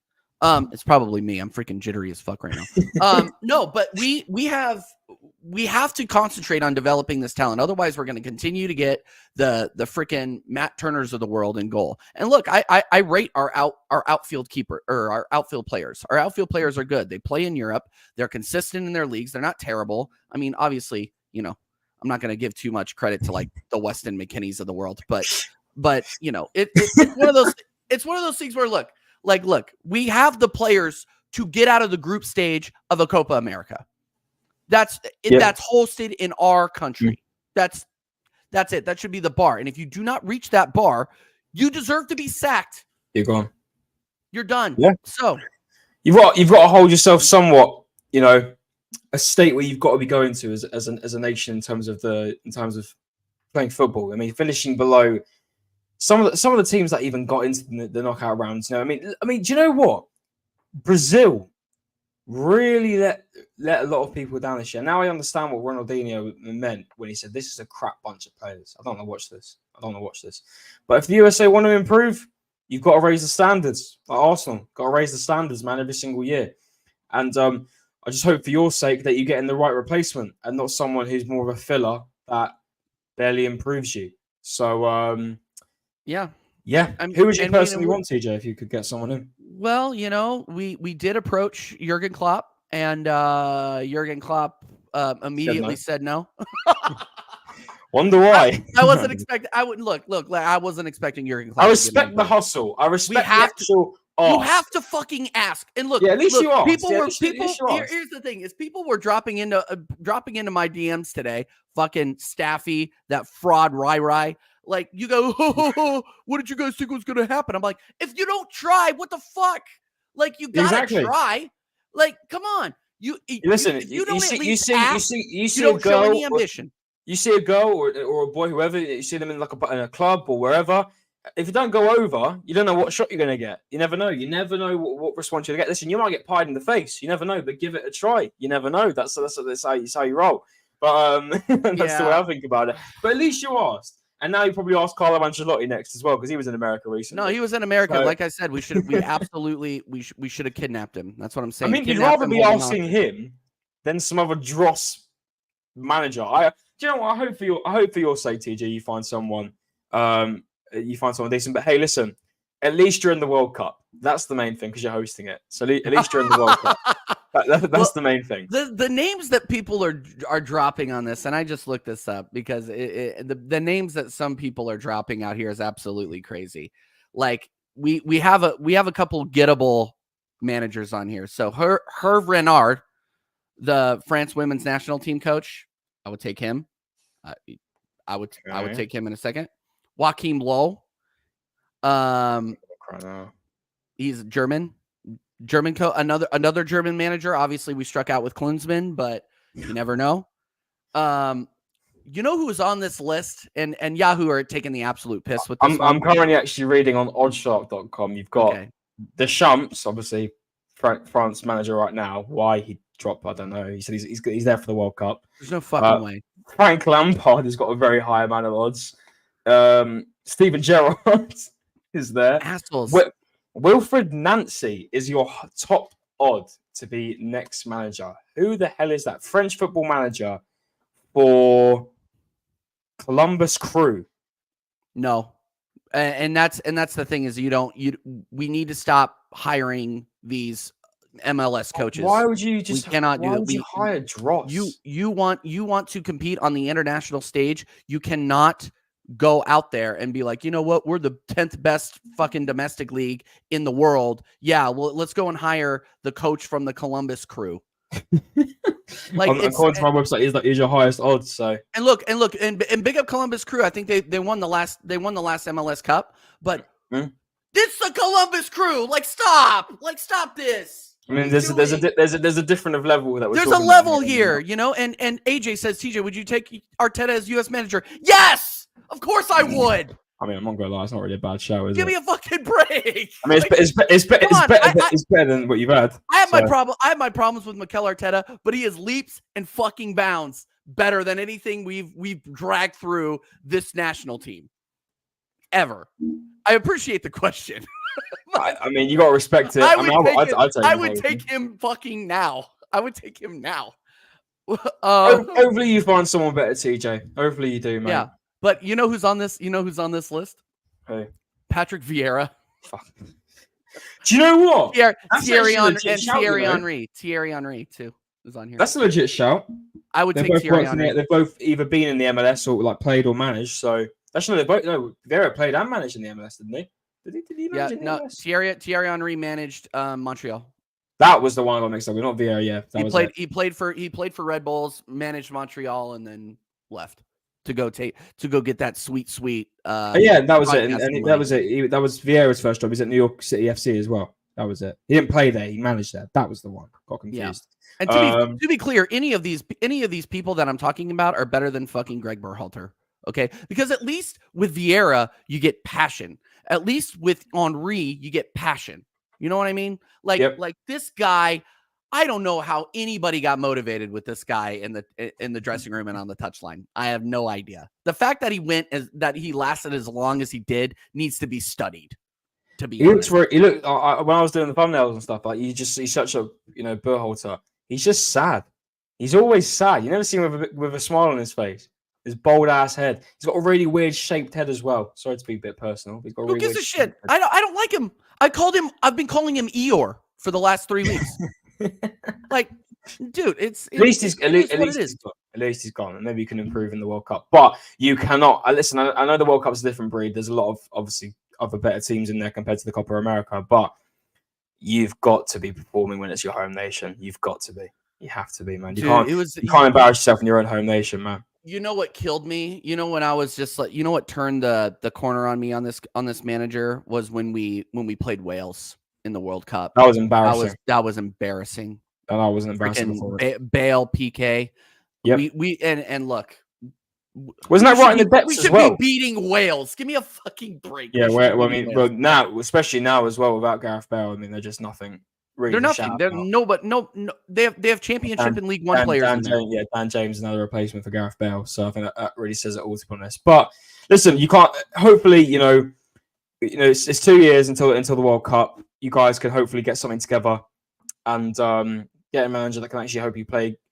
It's probably me. I'm freaking jittery as fuck right now. No, but we have to concentrate on developing this talent. Otherwise, we're going to continue to get the freaking Matt Turners of the world in goal. And look, I rate our outfield keeper or our outfield players. Our outfield players are good. They play in Europe. They're consistent in their leagues. They're not terrible. I mean, obviously, I'm not going to give too much credit to like the Weston McKinneys of the world, but it's one of those. It's one of those things where look, we have the players to get out of the group stage of a Copa America. That's hosted in our country. That's it. That should be the bar. And if you do not reach that bar, you deserve to be sacked. You're gone. You're done. Yeah. So you've got to hold yourself somewhat, a state where you've got to be going to as a nation in terms of playing football. I mean, finishing below some of the teams that even got into the knockout rounds. I mean, do you know what? Brazil really let a lot of people down this year. Now I understand what Ronaldinho meant when he said, "This is a crap bunch of players. I don't want to watch this." But if the USA want to improve, you've got to raise the standards. Like Arsenal, got to raise the standards, man, every single year. And I just hope for your sake that you get in the right replacement and not someone who's more of a filler that barely improves you. So, yeah. Who would you personally want, TJ, if you could get someone in? Well, we did approach Jurgen Klopp, and Jurgen Klopp immediately said no. Wonder why? I wasn't expecting. I wouldn't look. I wasn't expecting Jurgen Klopp. I respect the hustle. I respect the actual. You have to fucking ask. And look, at least you are. People were. Here's the thing: is people were dropping into my DMs today. Fucking Staffy, that fraud, Rai. Like, you go, what did you guys think was going to happen? I'm like, if you don't try, what the fuck? Like, you got to try. Like, come on. Listen, you don't see don't show any ambition. You see a girl or a boy, whoever, you see them in in a club or wherever. If you don't go over, you don't know what shot you're going to get. You never know. You never know what response you're going to get. Listen, you might get pied in the face. You never know, but give it a try. You never know. That's how you roll. But that's the way I think about it. But at least you asked. And now you probably ask Carlo Ancelotti next as well, because he was in America recently. No, he was in America. Like I said, we should have kidnapped him. That's what I'm saying. I mean, you'd rather be asking him than some other dross manager. Do you know what? I hope for your sake, TJ, you find someone decent. But hey, listen, at least you're in the World Cup. That's the main thing, because you're hosting it. So at least you're in the World Cup. That's the main thing. The names that people are dropping on this, and I just looked this up because the names that some people are dropping out here is absolutely crazy. Like we have a couple gettable managers on here. So Hervé Renard, the France women's national team coach, I would take him. I would take him in a second. Joachim Low. He's German another German manager. Obviously, we struck out with Klinsmann, but You never know. You know who was on this list? And Yahoo are taking the absolute piss with this one. I'm currently actually reading on oddshark.com. You've got the Champs, obviously France manager right now. Why he dropped, I don't know. He said he's there for the World Cup. There's no fucking way. Frank Lampard has got a very high amount of odds. Steven Gerrard is there. Assholes. Wilfred Nancy is your top odd to be next manager. Who the hell is that? French football manager for Columbus Crew. No. And that's the thing is we need to stop hiring these MLS coaches. Why would you just we cannot do it? We hire Dross. You want to compete on the international stage. You cannot go out there and be like, you know what, we're the 10th best fucking domestic league in the world. Yeah, well, let's go and hire the coach from the Columbus Crew. Like according to my website, is your highest odds. So and look and big up Columbus Crew. I think they won the last MLS Cup, but it's the Columbus Crew. Like stop this. I mean, there's a different level that we're there's a level here, you know. And AJ says, TJ, would you take Arteta as U.S. manager? Yes, of course I would. I mean, I'm not gonna lie, it's not really a bad show, is it? Give me a fucking break. I mean, it's better than what you've had. I have my problems with Mikel Arteta, but he is leaps and fucking bounds better than anything we've dragged through this national team ever. I appreciate the question. I mean, you got to respect it. I would take him fucking now. I would take him now. Hopefully you find someone better, TJ. Hopefully you do, man. Yeah. But you know who's on this? You know who's on this list? Who? Patrick Vieira. Fuck. Do you know what? Thierry Henry too is on here. That's a legit shout. I would take Thierry Henry. They've both either been in the MLS or like played or managed. So actually, they both Vieira played and managed in the MLS, didn't he? Did he manage in the MLS? Thierry Henry managed Montreal. That was the one I got mixed up with. Not Vieira. Yeah, he played for Red Bulls, managed Montreal, and then left to go get that sweet. Yeah, that was it. And that was it. That was Vieira's first job. He's at New York City FC as well. That was it. He didn't play there. He managed there. That was the one. Got confused. Yeah. And to be clear, any of these people that I'm talking about are better than fucking Greg Berhalter. Okay, because at least with Vieira you get passion. At least with Henry you get passion. You know what I mean? Like this guy. I don't know how anybody got motivated with this guy in the dressing room and on the touchline. I have no idea. The fact that he lasted as long as he did needs to be studied. He looks when I was doing the thumbnails and stuff, like he's such a Berhalter. He's just sad. He's always sad. You never see him with a smile on his face. His bold ass head. He's got a really weird shaped head as well. Sorry to be a bit personal. He's got a Who gives a shit? I don't like him. I've been calling him Eeyore for the last 3 weeks. Like, dude, at least he's gone, and maybe you can improve in the World Cup. But you cannot. Listen, I know the World Cup's a different breed. There's a lot of obviously other better teams in there compared to the Copa America, but you've got to be performing when it's your home nation. You've got to be. You have to be, man. You can't embarrass yourself in your own home nation, man. You know what killed me? You know when I was just like, you know what turned the corner on me on this manager was when we played Wales in the World Cup. That was embarrassing. That was embarrassing. And I wasn't embarrassing before. Bale, PK. Yep. We and look. Wasn't that right in the depths we as well? Be beating Wales. Give me a fucking break. Yeah, now, especially now as well without Gareth Bale, I mean, they're just nothing. Really they're nothing. They're no. They have championship and League One players. Dan James, another replacement for Gareth Bale. So I think that really says it all, to be honest. But listen, you can't. Hopefully, it's 2 years until the World Cup. You guys can hopefully get something together and get a manager that can actually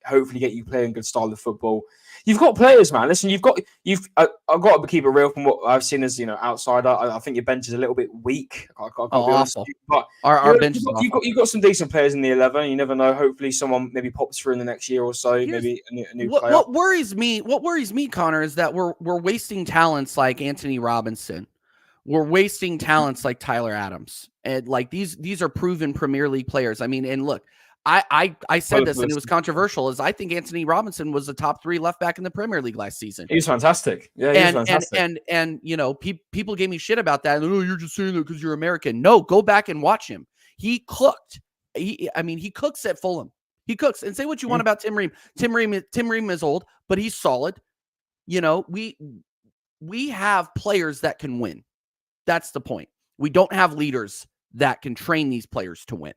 hopefully get you playing good style of football. You've got players, man. Listen, I've got to keep it real from what I've seen as outsider. I think your bench is a little bit weak. Awful. But our bench is you've got some decent players in the 11. You never know. Hopefully, someone maybe pops through in the next year or so. Maybe a new player. What worries me, Connor, is that we're wasting talents like Anthony Robinson. We're wasting talents like Tyler Adams, and like these are proven Premier League players. I mean, and look. I said this and it was controversial. Is I think Anthony Robinson was the top 3 left back in the Premier League last season. He's fantastic. Yeah, he's fantastic. And people gave me shit about that. Oh, you're just saying that because you're American. No, go back and watch him. He cooked. He cooks at Fulham. He cooks. And say what you want about Tim Ream. Tim Ream is old, but he's solid. You know, we have players that can win. That's the point. We don't have leaders that can train these players to win.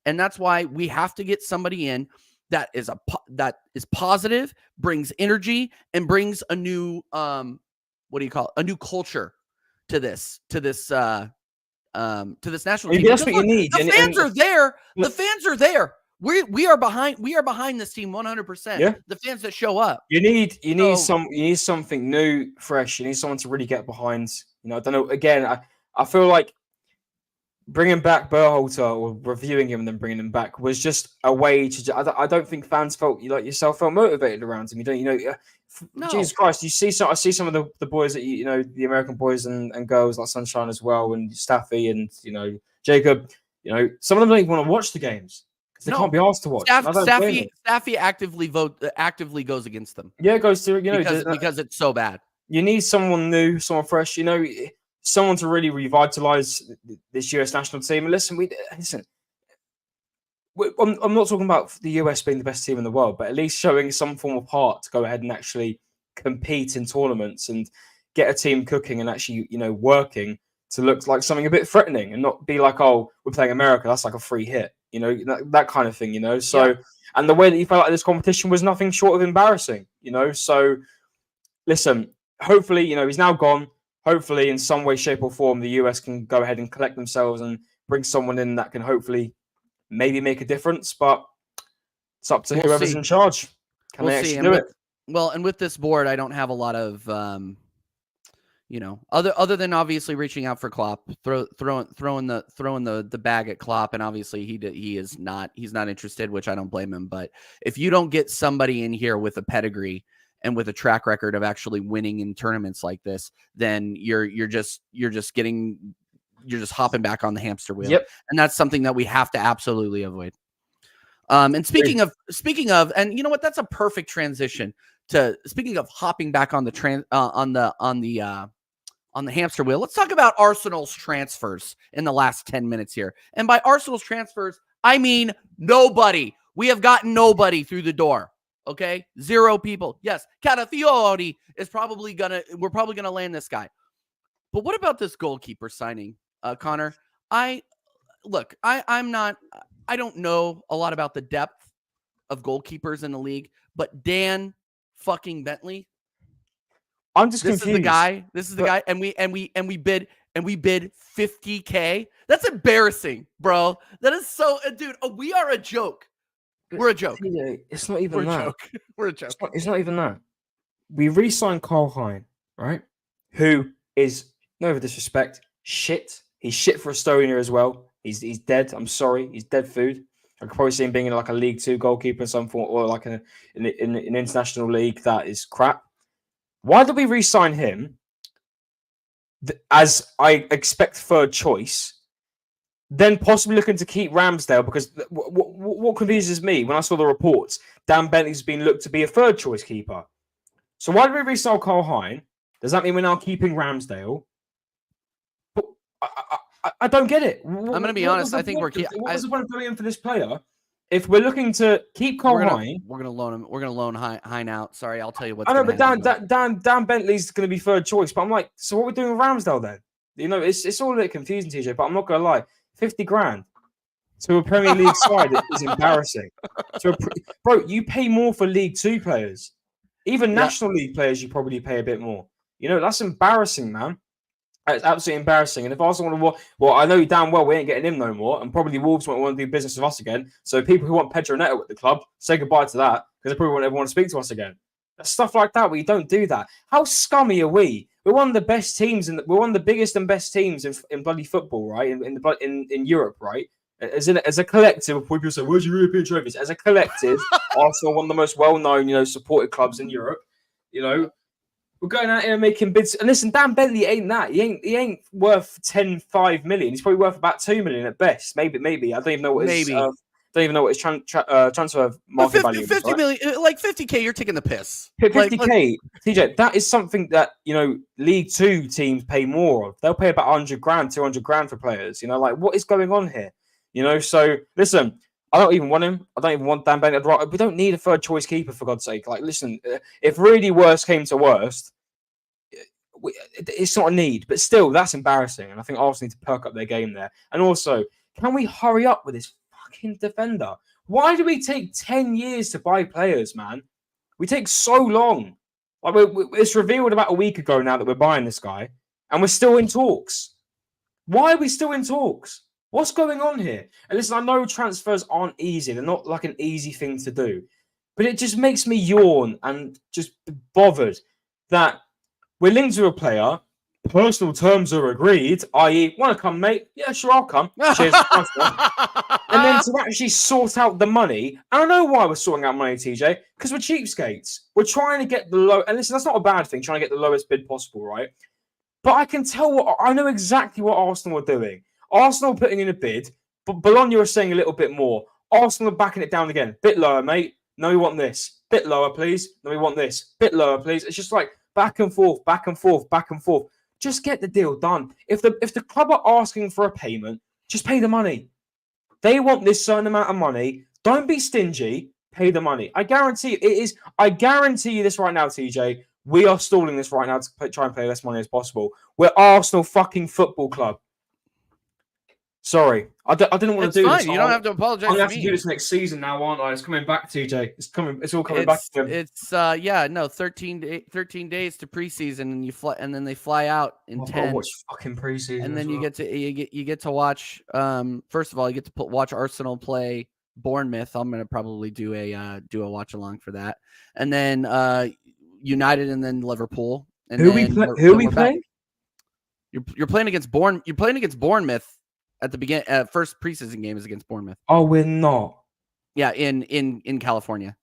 And that's why we have to get somebody in that is positive, brings energy, and brings a new a new culture to this national team. That's what you need. The fans are there. The fans are there. We are behind this team 100%. Yeah. The fans that show up. You need something new, fresh. You need someone to really get behind. You know, I don't know. Again, I feel like bringing back Berhalter or reviewing him and then bringing him back was just a way to. I don't think fans felt yourself felt motivated around him. You don't. No. Jesus Christ! I see some of the boys that the American boys and girls like Sunshine as well, and Staffy and Jacob. Some of them don't even want to watch the games. They can't be asked to watch. Staffy actively goes against them. Yeah, it goes to because it's so bad. You need someone new, someone fresh. Someone to really revitalize this US national team. And listen, I'm not talking about the US being the best team in the world, but at least showing some form of heart to go ahead and actually compete in tournaments and get a team cooking and actually working to look like something a bit threatening and not be like, oh, we're playing America, that's like a free hit. That kind of thing, So, and the way that you felt like this competition was nothing short of embarrassing, So, listen, hopefully, he's now gone. Hopefully, in some way, shape, or form, the US can go ahead and collect themselves and bring someone in that can hopefully maybe make a difference. But it's up to whoever's in charge. Can they actually do it? Well, and with this board, I don't have a lot of, other than obviously reaching out for Klopp, throwing the bag at Klopp, and obviously he's not interested, which I don't blame him. But if you don't get somebody in here with a pedigree and with a track record of actually winning in tournaments like this, then you're just hopping back on the hamster wheel. Yep. And that's something that we have to absolutely avoid. And speaking of, and you know what, that's a perfect transition to speaking of hopping back on the on the hamster wheel. Let's talk about Arsenal's transfers in the last 10 minutes here. And by Arsenal's transfers, I mean nobody. We have gotten nobody through the door. Okay, 0 people. Yes, Catafiori is we're probably gonna land this guy. But what about this goalkeeper signing, Connor? I don't know a lot about the depth of goalkeepers in the league, but Dan fucking Bentley. I'm just confused. This is the guy, and we bid 50K. That's embarrassing, bro. That is so, dude. We are a joke. We're a joke. It's not even that. We're a joke. It's not even that. We re-signed Carl Hein, right? Who is, no disrespect, shit. He's shit for Estonia as well. He's dead. I'm sorry. He's dead food. I could probably see him being in like a League 2 goalkeeper in some form, or like in an international league. That is crap. Why did we re-sign him as I expect third choice? Then possibly looking to keep Ramsdale, because what confuses me when I saw the reports, Dan Bentley's been looked to be a third choice keeper. So why did we re-sign Carl Hein? Does that mean we're now keeping Ramsdale? But I don't get it. I'm going to be honest. I think what was the point of going in for this player? If we're looking to keep Carl Hein, we're going to loan him. We're going to loan Hein out. Sorry, I'll tell you what's. I know, but Dan Bentley's going to be third choice. But I'm like, so what are we doing with Ramsdale then? It's all a bit confusing, TJ. But I'm not going to lie. 50 grand to a Premier League side is embarrassing. Bro, you pay more for League 2 players. Even National League players, you probably pay a bit more. That's embarrassing, man. It's absolutely embarrassing. And if Arsenal want to, well, I know damn well we ain't getting him no more, and probably Wolves won't want to do business with us again. So people who want Pedro Neto at the club, say goodbye to that, because they probably won't ever want to speak to us again. Stuff like that, we don't do that. How scummy are we? We're one of the best teams, and we're one of the biggest and best teams in bloody football, right? In Europe, right? As a collective, people say, "Where's your European trophies?" As a collective, Arsenal, one of the most well-known, supported clubs in Europe. We're going out here and making bids. And listen, Dan Bentley ain't that. He ain't worth 5 million. He's probably worth about 2 million at best. Maybe. I don't even know what his don't even know what his transfer market value is. 50 million, like 50K, you're taking the piss. 50K, TJ, that is something that, League 2 teams pay more of. They'll pay about 100 grand, 200 grand for players. What is going on here? So, listen, I don't even want him. I don't even want Dan Bennett. We don't need a third choice keeper, for God's sake. Like, listen, if really worst came to worst, it's not a need. But still, that's embarrassing. And I think Arsenal need to perk up their game there. And also, can we hurry up with this fucking defender? Why do we take 10 years to buy players, man? We take so long. Like, it's revealed about a week ago now that we're buying this guy, and we're still in talks. Why are we still in talks? What's going on here? And listen, I know transfers aren't easy. They're not like an easy thing to do. But it just makes me yawn and just bothered that we're linked to a player. Personal terms are agreed, i.e., want to come, mate? Yeah, sure, I'll come. Cheers. And then to actually sort out the money, and I know why we're sorting out money, TJ, because we're cheapskates. We're trying to get the low, and listen, that's not a bad thing, trying to get the lowest bid possible, right? But I can tell I know exactly what Arsenal are doing. Arsenal are putting in a bid, but Bologna are saying a little bit more. Arsenal are backing it down again. Bit lower, mate. No, we want this. Bit lower, please. No, we want this. Bit lower, please. It's just like back and forth, back and forth, back and forth. Just get the deal done. If the club are asking for a payment, just pay the money. They want this certain amount of money. Don't be stingy. Pay the money. I guarantee it is. I guarantee you this right now, TJ. We are stalling this right now to try and pay less money as possible. We're Arsenal fucking Football Club. Sorry, I didn't want to do this. You don't have to apologize. I'm going to have to do this next season now, aren't I? It's coming back, TJ. It's coming. It's all coming back. It's 13 days to preseason, and you fly, and then they fly out in 10. Watch fucking preseason, and then you get to watch. First of all, you get to watch Arsenal play Bournemouth. I'm going to probably do a watch along for that, and then United, and then Liverpool. And who we play? You're playing against Bournemouth. At the beginning, first preseason game is against Bournemouth. Oh, we're not. Yeah, in California.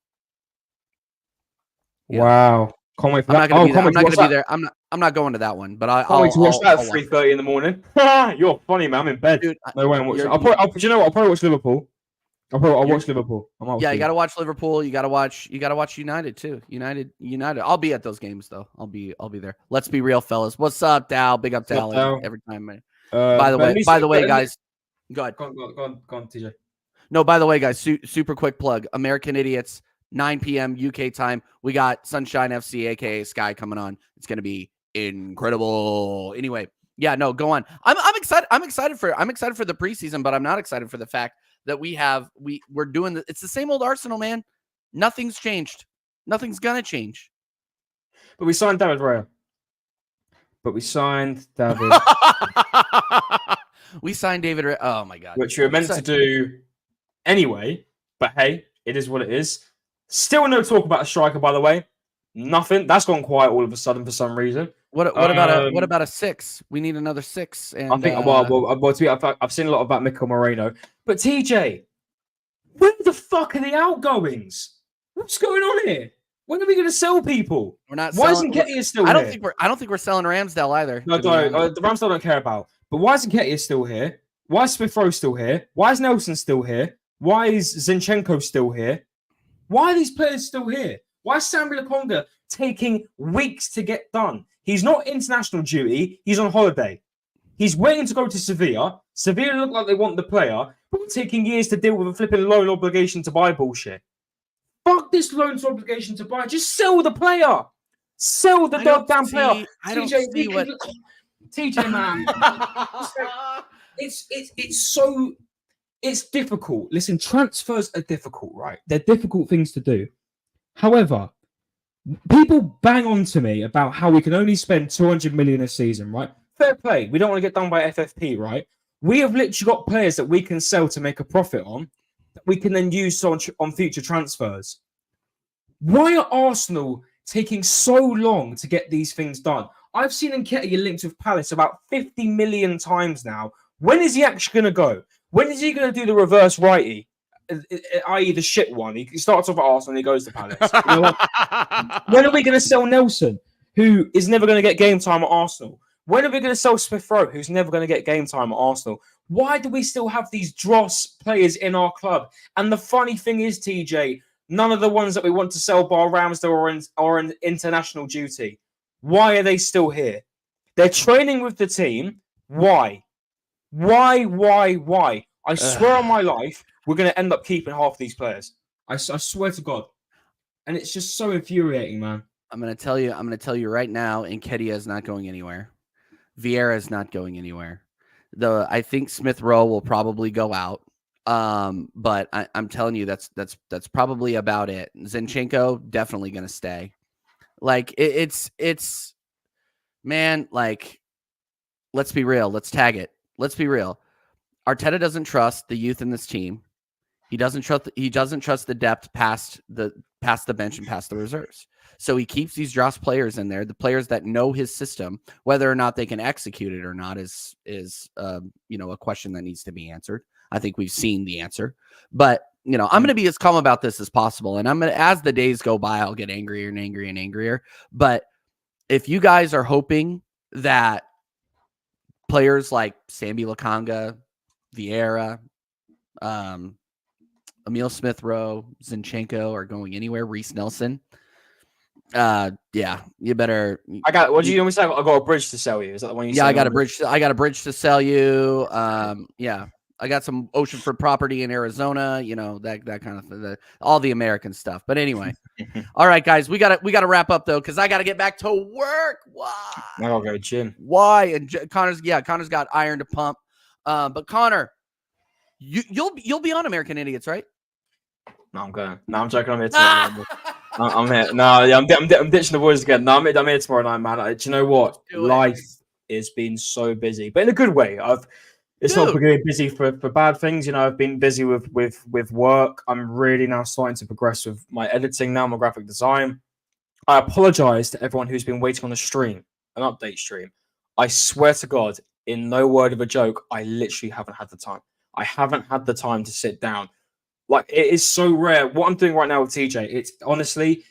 Yeah. Wow, can't wait for that. I'm not going to be there. I'm not going to that one. But I'll wait to watch that at 3:30 in the morning. You're funny, man. I'm in bed. Dude, no way I'm watching. I'll probably watch Liverpool. I'll watch Liverpool. You got to watch Liverpool. You got to watch United too. United. I'll be at those games though. I'll be there. Let's be real, fellas. What's up, Dal? Big up, Dal. Every time, man. By the way, guys, go ahead. Go on, TJ. No, by the way, guys, super quick plug. American Idiots, 9 p.m. UK time. We got Sunshine FC, aka Sky, coming on. It's gonna be incredible. Anyway, yeah, no, go on. I'm excited. I'm excited for the preseason, but I'm not excited for the fact that we're doing it's the same old Arsenal, man. Nothing's changed. Nothing's gonna change. But we signed David Raya. We signed David. Oh my God. Which we were meant to do anyway. But hey, it is what it is. Still no talk about a striker, by the way. Nothing. That's gone quiet all of a sudden for some reason. What about a 6? We need another 6. And I think I've seen a lot about Mikel Moreno. But TJ, where the fuck are the outgoings? What's going on here? When are we going to sell people? We're not. Why isn't Nketiah still here? I don't think we're selling Ramsdale either. No, the Ramsdale don't care about. But why isn't Nketiah still here? Why is Smith Rowe still here? Why is Nelson still here? Why is Zinchenko still here? Why are these players still here? Why is Sambi Lokonga taking weeks to get done? He's not international duty. He's on holiday. He's waiting to go to Sevilla. Sevilla look like they want the player, but we're taking years to deal with a flipping loan obligation to buy bullshit. Fuck this loans obligation to buy. Just sell the player. Sell the goddamn player. TJ, man. It's difficult. Listen, transfers are difficult, right? They're difficult things to do. However, people bang on to me about how we can only spend 200 million a season, right? Fair play. We don't want to get done by FFP, right? We have literally got players that we can sell to make a profit on, that we can then use on future transfers. Why are Arsenal taking so long to get these things done? I've seen Nketiah linked with Palace about 50 million times now. When is he actually going to go? When is he going to do the reverse righty, i.e. the shit one? He starts off at Arsenal and he goes to Palace. You know when are we going to sell Nelson, who is never going to get game time at Arsenal? When are we going to sell Smith Rowe, who's never going to get game time at Arsenal? Why do we still have these dross players in our club? And the funny thing is, TJ, none of the ones that we want to sell, bar Ramsdale, are in international duty. Why are they still here? They're training with the team. Why? I swear on my life, we're going to end up keeping half these players. I swear to God. And it's just so infuriating, man. I'm going to tell you right now, Nketiah is not going anywhere. Vieira is not going anywhere. I think Smith Rowe will probably go out. But I'm telling you, that's probably about it. Zinchenko definitely going to stay. Like it's man, like, let's be real. Let's tag it. Let's be real. Arteta doesn't trust the youth in this team. He doesn't trust the depth past the bench and past the reserves. So he keeps these dross players in there, the players that know his system. Whether or not they can execute it or not is a question that needs to be answered. I think we've seen the answer, but I'm going to be as calm about this as possible. And as the days go by, I'll get angrier and angrier and angrier. But if you guys are hoping that players like Sambi Lakanga, Vieira, Emil Smith-Rowe, Zinchenko are going anywhere, Reece Nelson, you better. What do you say? I got a bridge to sell you. Is that the one you? Yeah, I got a bridge to sell you. I got some oceanfront property in Arizona. That kind of thing, all the American stuff. But anyway, all right, guys, we gotta wrap up though, because I gotta get back to work. Why? I'll go gym. Why? And Connor's got iron to pump. But Connor, you'll be on American Idiots, right? No, I'm going. No, I'm joking. I'm here tomorrow. I'm here. No, yeah, I'm ditching the boys again. No, I'm here tomorrow night, man. Do you know what? Life has been so busy, but in a good way. It's not really busy for bad things. I've been busy with work. I'm really now starting to progress with my editing now, my graphic design. I apologize to everyone who's been waiting on a stream, an update stream. I swear to God, in no word of a joke, I literally haven't had the time. I haven't had the time to sit down. Like, it is so rare. What I'm doing right now with TJ, it's honestly,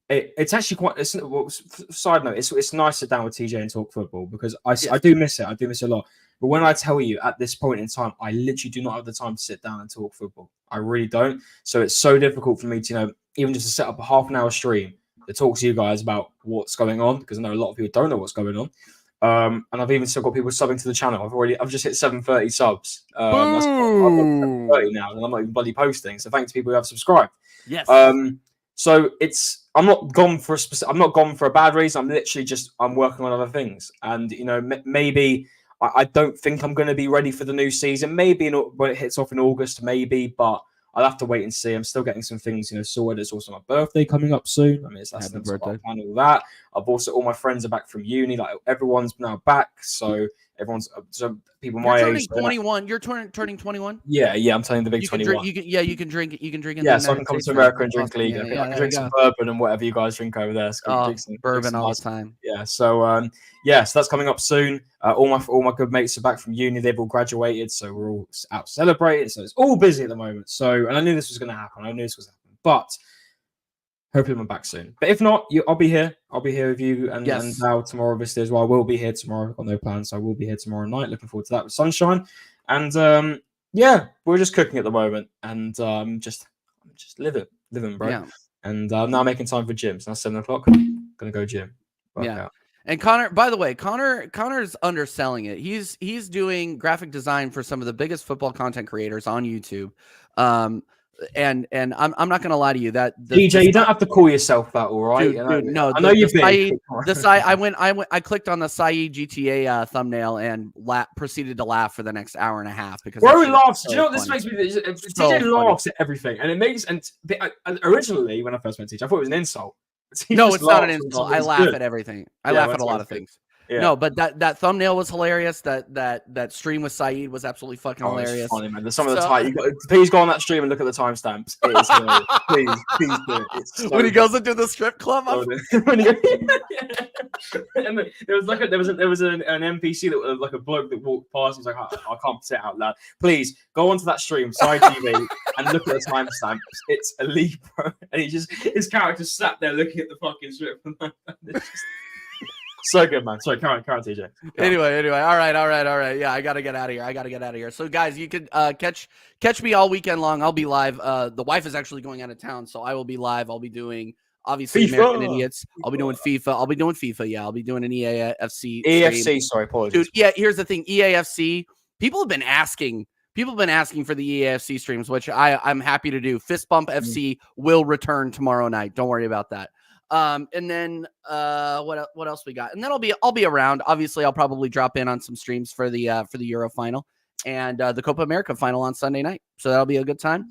it's actually quite. Side note, it's nice to sit down with TJ and talk football, because I do miss it. I do miss it a lot. But when I tell you at this point in time, I literally do not have the time to sit down and talk football. I really don't. So it's so difficult for me to, even just to set up a half an hour stream to talk to you guys about what's going on, because I know a lot of people don't know what's going on. And I've even still got people subbing to the channel. I've just hit 730 subs. That's 730 now, and I'm not even bloody posting. So thanks to people who have subscribed. Yes. So I'm not gone for a bad reason. I'm literally I'm working on other things, and maybe I don't think I'm going to be ready for the new season. Maybe when it hits off in August, maybe, but I'll have to wait and see. I'm still getting some things, sorted. It's also my birthday coming up soon. I mean, it's Happy birthday. And all that. I've also, all my friends are back from uni. Like, everyone's now back. So people my age. 21. You're turning 21. Yeah. I'm telling the big 21. You can drink. Yeah, so I can come to America and drink legal. I can drink some bourbon and whatever you guys drink over there. So bourbon all the time. Yeah. So so that's coming up soon. All my good mates are back from uni. They've all graduated, so we're all out celebrating. So it's all busy at the moment. So, and I knew this was going to happen. But hopefully I'm back soon. But if not, I'll be here. I'll be here with you and now tomorrow, obviously, as well. I will be here tomorrow. I've got no plans, so I will be here tomorrow night. Looking forward to that with sunshine. And we're just cooking at the moment, and just living, bro. Yeah. And now making time for gyms. Now 7 o'clock. Gonna go gym. Out. And Connor, by the way, Connor's underselling it. He's doing graphic design for some of the biggest football content creators on YouTube. And I'm not gonna lie to you that DJ, you don't have to call yourself that, all right? Dude, no, I know you're big. I clicked on the Saeed GTA thumbnail and proceeded to laugh for the next hour and a half because bro laughs. Do you know what this makes me? DJ laughs at everything, and it makes. And originally, when I first met TJ, I thought it was an insult. No, it's not an insult. I laugh at everything. I laugh at a lot of things. Yeah. No, but that thumbnail was hilarious. That stream with Saeed was absolutely fucking hilarious. It's funny, man. There's some of the time. Please go on that stream and look at the timestamps. Please do it. It's so when he goes into the strip club. And there was an NPC that was like a bloke that walked past. He's like, I can't say it out loud. Please go onto that stream, Side TV, and look at the timestamps. It's a leap, bro. And his character sat there looking at the fucking strip. So good, man. Sorry, carry on, TJ. Anyway. All right. Yeah, I gotta get out of here. So, guys, you could catch me all weekend long. I'll be live. The wife is actually going out of town, so I will be live. I'll be doing obviously FIFA. American Idiots. I'll be doing FIFA. Yeah, I'll be doing an EAFC. EAFC. Sorry, apologies. Dude, yeah. Here's the thing. EAFC. People have been asking People have been asking for the EAFC streams, which I'm happy to do. Fist Bump FC will return tomorrow night. Don't worry about that. And then what else we got? And then I'll be around. Obviously, I'll probably drop in on some streams for the Euro final and the Copa America final on Sunday night. So that'll be a good time.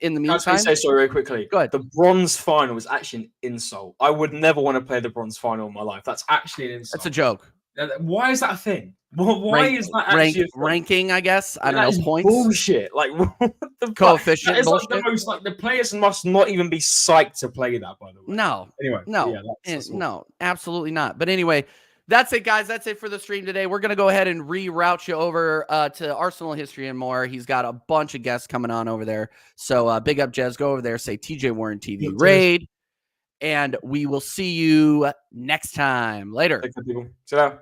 In the meantime, say sorry very quickly. Go ahead. The bronze final was actually an insult. I would never want to play the bronze final in my life. That's actually an insult. That's a joke. Why is that a thing? Why is that actually ranking? I guess I don't know. Points bullshit. Like what the coefficient fuck? bullshit. Like the most, like the players must not even be psyched to play that. By the way, no. Anyway, no, no, absolutely not. But anyway, that's it, guys. That's it for the stream today. We're gonna go ahead and reroute you over to Arsenal history and more. He's got a bunch of guests coming on over there. So big up, Jez. Go over there. Say TJ Warren TV raid, and we will see you next time. Later. Sit down.